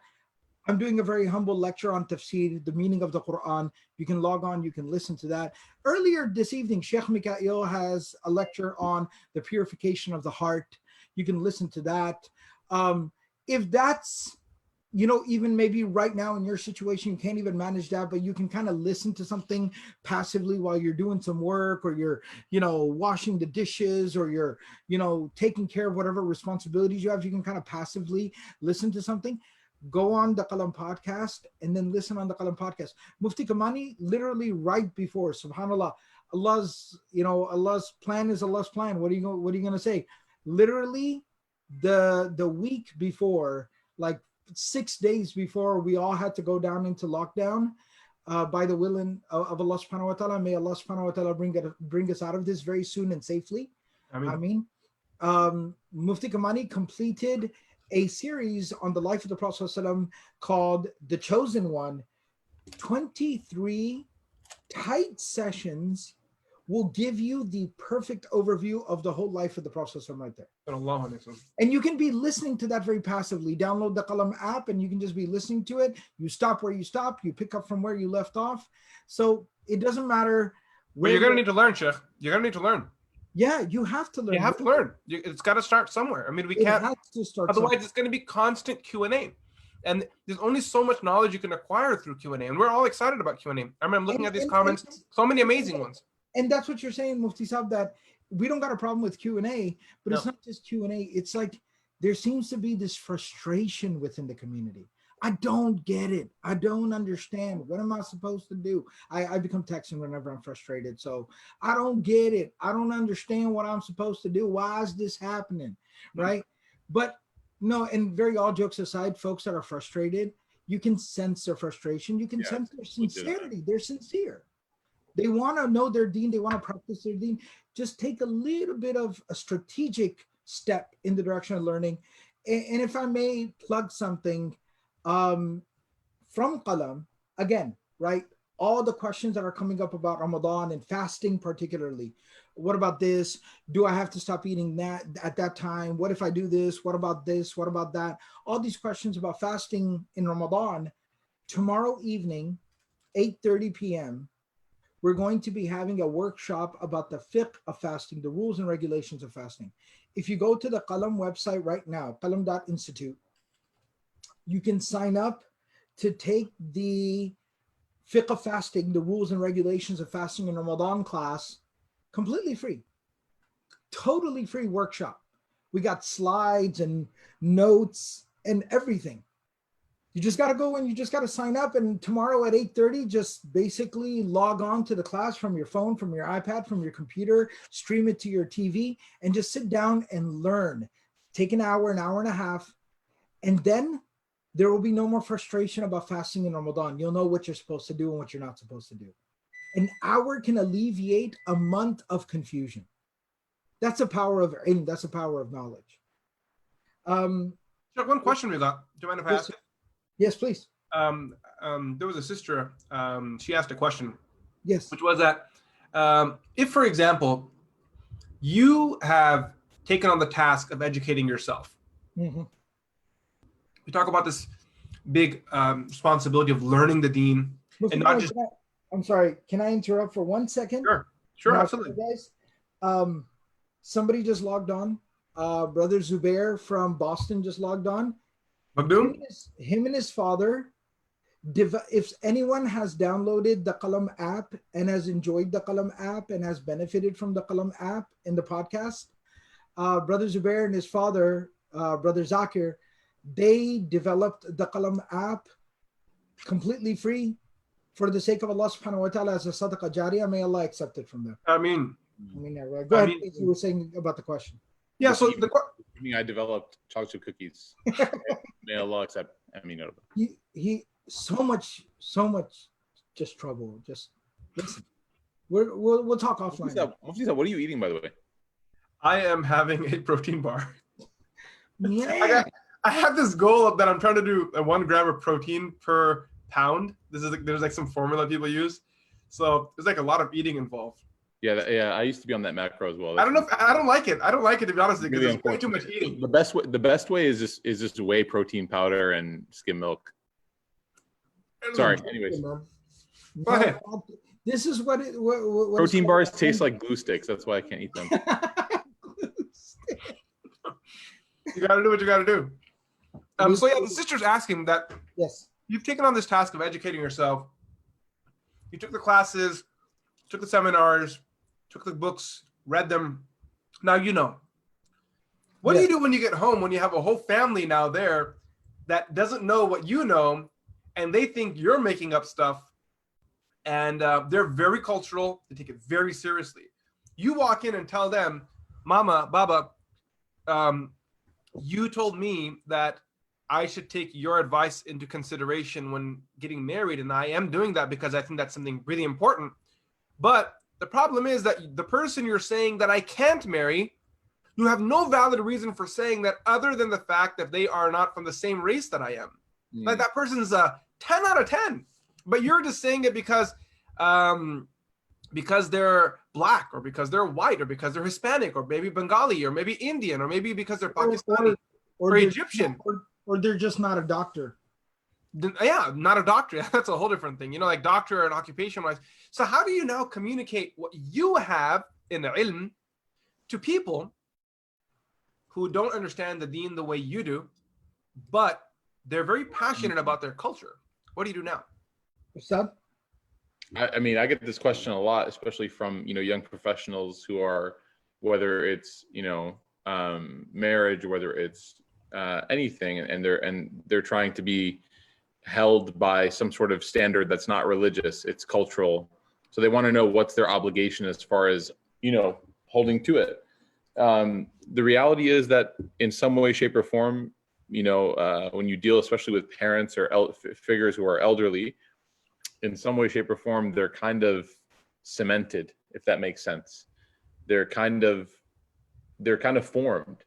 I'm doing a very humble lecture on tafsir, the meaning of the Quran. You can log on, you can listen to that. Earlier this evening, Sheikh Mikhail has a lecture on the purification of the heart. You can listen to that. If that's, even maybe right now in your situation, you can't even manage that, but you can kind of listen to something passively while you're doing some work, or you're, washing the dishes, or you're, taking care of whatever responsibilities you have. You can kind of passively listen to something. Go on the Qalam podcast and then listen on the Qalam podcast. Mufti Kamani, literally right before, subhanallah, Allah's plan is Allah's plan. What are you going to say? Literally the week before, like 6 days before we all had to go down into lockdown, by the will of Allah subhanahu wa ta'ala, may Allah subhanahu wa ta'ala bring us out of this very soon and safely. I mean, Mufti Kamani completed a series on the life of the Prophet ﷺ called The Chosen One. 23 tight sessions will give you the perfect overview of the whole life of the Prophet ﷺ right there. And you can be listening to that very passively. Download the Qalam app and you can just be listening to it. You stop where you stop, you pick up from where you left off. So it doesn't matter. But you're going to need to learn, Sheikh. You're going to need to learn. Yeah, you have to learn. You have to learn. It's got to start somewhere. I mean, we can't. Otherwise, it's going to be constant Q&A. And there's only so much knowledge you can acquire through Q&A. And we're all excited about Q&A. I remember I'm looking at these comments, so many amazing ones. And that's what you're saying, Mufti Saab, that we don't got a problem with Q&A, but it's not just Q&A. It's like there seems to be this frustration within the community. I don't get it. I don't understand. What am I supposed to do? I become texting whenever I'm frustrated. So I don't get it. I don't understand what I'm supposed to do. Why is this happening? Right? But no, and very all jokes aside, folks that are frustrated, you can sense their frustration. You can sense their sincerity. They're sincere. They want to know their deen. They want to practice their deen. Just take a little bit of a strategic step in the direction of learning. And if I may plug something, from Qalam, again, right? All the questions that are coming up about Ramadan and fasting particularly. What about this? Do I have to stop eating that at that time? What if I do this? What about this? What about that? All these questions about fasting in Ramadan. Tomorrow evening, 8:30 p.m., we're going to be having a workshop about the fiqh of fasting, the rules and regulations of fasting. If you go to the Qalam website right now, qalam.institute, you can sign up to take the fiqh of fasting, the rules and regulations of fasting in Ramadan class, completely free, totally free workshop. We got slides and notes and everything. You just got to go and you just got to sign up. And tomorrow at 8:30, just basically log on to the class from your phone, from your iPad, from your computer, stream it to your TV, and just sit down and learn. Take an hour and a half, and then there will be no more frustration about fasting in Ramadan. You'll know what you're supposed to do and what you're not supposed to do. An hour can alleviate a month of confusion. That's a power of ilm. That's a power of knowledge. One question we got. Do you mind if I ask it? Yes, please. There was a sister. She asked a question. Yes. Which was that if, for example, you have taken on the task of educating yourself. Mm-hmm. We talk about this big responsibility of learning the deen and not just. I'm sorry. Can I interrupt for 1 second? Sure, absolutely. Guys, somebody just logged on. Brother Zubair from Boston just logged on. Him and his father. If anyone has downloaded the Qalam app and has enjoyed the Qalam app and has benefited from the Qalam app in the podcast, Brother Zubair and his father, Brother Zakir, they developed the Qalam app completely free for the sake of Allah subhanahu wa ta'ala as a sadaqah jariyah. May Allah accept it from them. Ameen. Go ahead. You were saying about the question. Yeah, so I developed chocolate cookies. May Allah accept. He so much just trouble. Just listen. We'll talk offline. Mufti, what are you eating, by the way? I am having a protein bar. Yeah. I have this goal that I'm trying to do 1 gram of protein per pound. There's like some formula people use. So there's like a lot of eating involved. Yeah, I used to be on that macro as well. I don't know. I don't like it. I don't like it, to be honest, because really it's way too much eating. The best way is just whey protein powder and skim milk. Sorry. Anyways, go ahead. This is what protein bars taste like glue sticks. That's why I can't eat them. You got to do what you got to do. So yeah, the sister's asking that. Yes. You've taken on this task of educating yourself. You took the classes, took the seminars, took the books, read them. Now you know. What do you do when you get home, when you have a whole family now there that doesn't know what you know, and they think you're making up stuff, and they're very cultural, they take it very seriously. You walk in and tell them, Mama, Baba, you told me that I should take your advice into consideration when getting married, and I am doing that because I think that's something really important. But the problem is that the person you're saying that I can't marry, you have no valid reason for saying that other than the fact that they are not from the same race that I am. Like that person's a 10 out of 10, but you're just saying it because they're black, or because they're white, or because they're Hispanic, or maybe Bengali, or maybe Indian, or maybe because they're Pakistani or Egyptian. Or they're just not a doctor. Yeah, not a doctor. That's a whole different thing. You know, like doctor and occupation-wise. So how do you now communicate what you have in the ilm to people who don't understand the deen the way you do, but they're very passionate about their culture? What do you do now? What's up? I mean, I get this question a lot, especially from, young professionals who are, whether it's, marriage, or whether it's anything, and they're trying to be held by some sort of standard that's not religious, it's cultural. So they want to know what's their obligation as far as, holding to it. The reality is that in some way, shape, or form, when you deal especially with parents or figures who are elderly, in some way, shape, or form, they're kind of cemented, if that makes sense. They're kind of formed.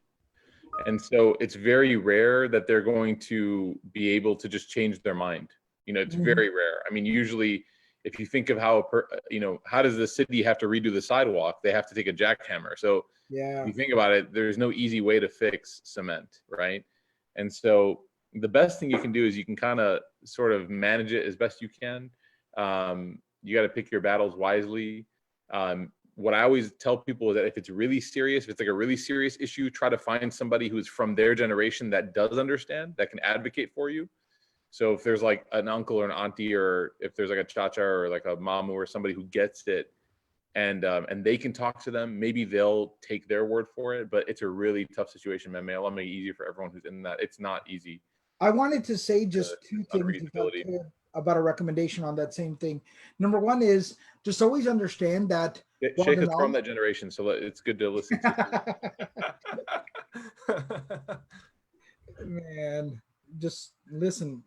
And so it's very rare that they're going to be able to just change their mind. It's very rare. I mean, usually if you think of how, how does the city have to redo the sidewalk? They have to take a jackhammer. So if you think about it, there's no easy way to fix cement, right? And so the best thing you can do is you can kind of sort of manage it as best you can. You got to pick your battles wisely. What I always tell people is that if it's really serious, if it's like a really serious issue, try to find somebody who's from their generation that does understand, that can advocate for you. So if there's like an uncle or an auntie, or if there's like a chacha or like a mamu or somebody who gets it, and they can talk to them, maybe they'll take their word for it. But it's a really tough situation, man. May Allah make it easier for everyone who's in that. It's not easy. I wanted to say just two things about a recommendation on that same thing. Number one is just always understand that Sheikh is from that generation, so it's good to listen to. Man, just listen.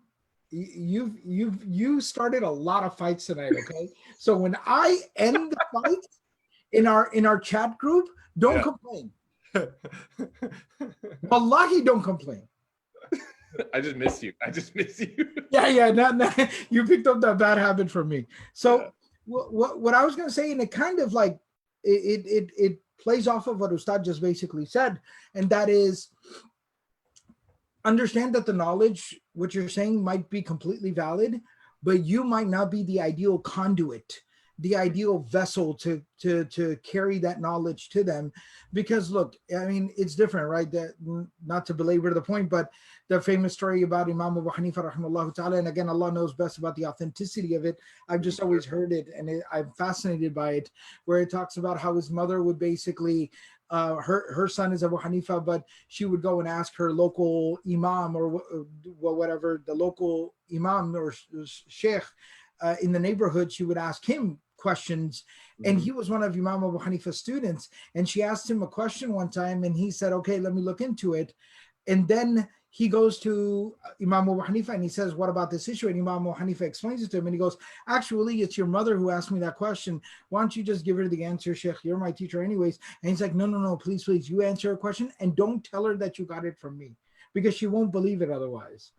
You started a lot of fights tonight, okay? So when I end the fight in our chat group, don't complain. Wallahi, don't complain. I just miss you. Yeah. No, you picked up that bad habit from me. So what I was going to say, and it kind of like it plays off of what Ustad just basically said, and that is understand that the knowledge, what you're saying, might be completely valid, but you might not be the ideal conduit, the ideal vessel to carry that knowledge to them. Because look, I mean, it's different, right? That, not to belabor the point, but the famous story about Imam Abu Hanifa rahimahullah ta'ala, and again, Allah knows best about the authenticity of it. I've just always heard it, and I'm fascinated by it, where it talks about how his mother would basically, her son is Abu Hanifa, but she would go and ask her local imam or whatever, the local imam or sheikh in the neighborhood, she would ask him questions, and he was one of Imam Abu Hanifa's students, and she asked him a question one time, and he said, okay, let me look into it. And then he goes to Imam Abu Hanifa and he says, what about this issue? And Imam Abu Hanifa explains it to him, and he goes, actually, it's your mother who asked me that question. Why don't you just give her the answer, Sheikh? You're my teacher anyways. And he's like, no, please, you answer her question, and don't tell her that you got it from me. because she won't believe it otherwise.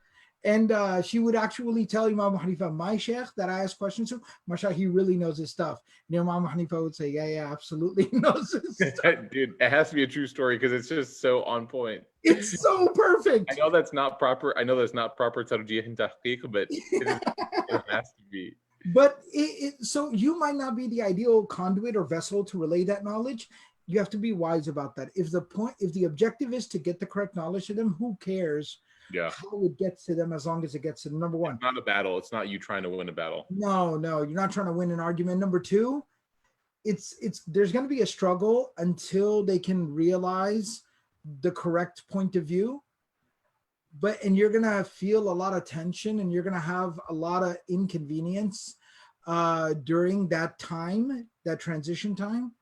And she would actually tell Imam Hanifa, my sheikh that I ask questions to, mashallah, he really knows his stuff. And Imam Hanifa would say, yeah, absolutely he knows his stuff. Dude, it has to be a true story because it's just so on point. It's so perfect. I know that's not proper tarjih and tahqiq, but it has to be. But so you might not be the ideal conduit or vessel to relay that knowledge. You have to be wise about that. If the objective is to get the correct knowledge to them, who cares how it gets to them as long as it gets to them? Number one. It's not a battle. It's not you trying to win a battle. No, you're not trying to win an argument. Number two, there's going to be a struggle until they can realize the correct point of view. And you're going to feel a lot of tension and you're going to have a lot of inconvenience during that time, that transition time.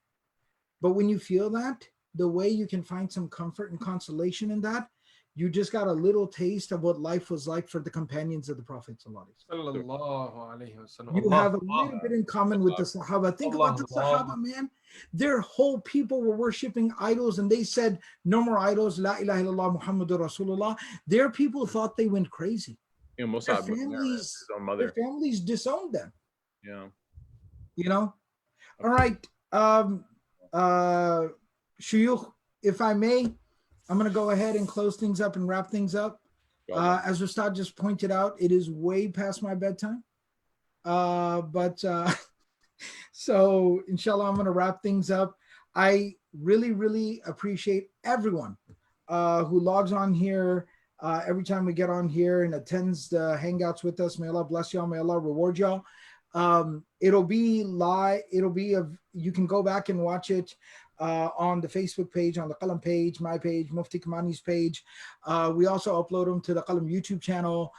But when you feel that, the way you can find some comfort and consolation in that, you just got a little taste of what life was like for the companions of the Prophet. Sallallahu alayhi wasallam. You have a little bit in common with the Sahaba. Think about the Sahaba, man. Their whole people were worshiping idols and they said, no more idols, la ilaha illallah Muhammadur Rasulullah. Their people thought they went crazy. You know, Their families disowned them. Yeah. You know? All right. Shuyukh, if I may, I'm going to go ahead and close things up and wrap things up. As Ustad just pointed out, it is way past my bedtime. So inshallah, I'm going to wrap things up. I really, really appreciate everyone who logs on here every time we get on here and attends the Hangouts with us. May Allah bless y'all. May Allah reward y'all. It'll be live. You can go back and watch it on the Facebook page, on the Qalam page, my page, Mufti Kamani's page. We also upload them to the Qalam YouTube channel.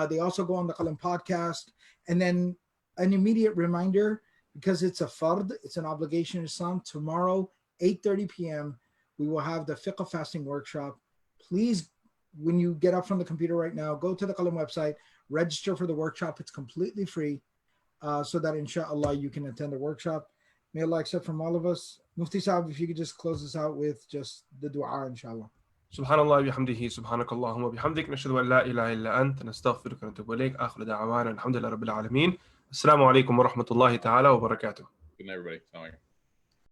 They also go on the Qalam podcast. And then an immediate reminder, because it's a fard, it's an obligation in Islam, tomorrow, 8:30 p.m., we will have the fiqh fasting workshop. Please, when you get up from the computer right now, go to the Qalam website, register for the workshop. It's completely free, so that inshallah you can attend the workshop. May Allah accept from all of us. Mufti Sahib, if you could just close us out with just the dua, inshallah. Subhanallah bihamdihi, subhanakallahumma bihamdik, nashhadu an la ilaha illa anta, nastaghfiruka wa natubu ilayk, akhiru da'wana, alhamdulillahi rabbil alameen. Assalamu alaikum wa rahmatullahi ta'ala wa barakatuh. Good night, everybody.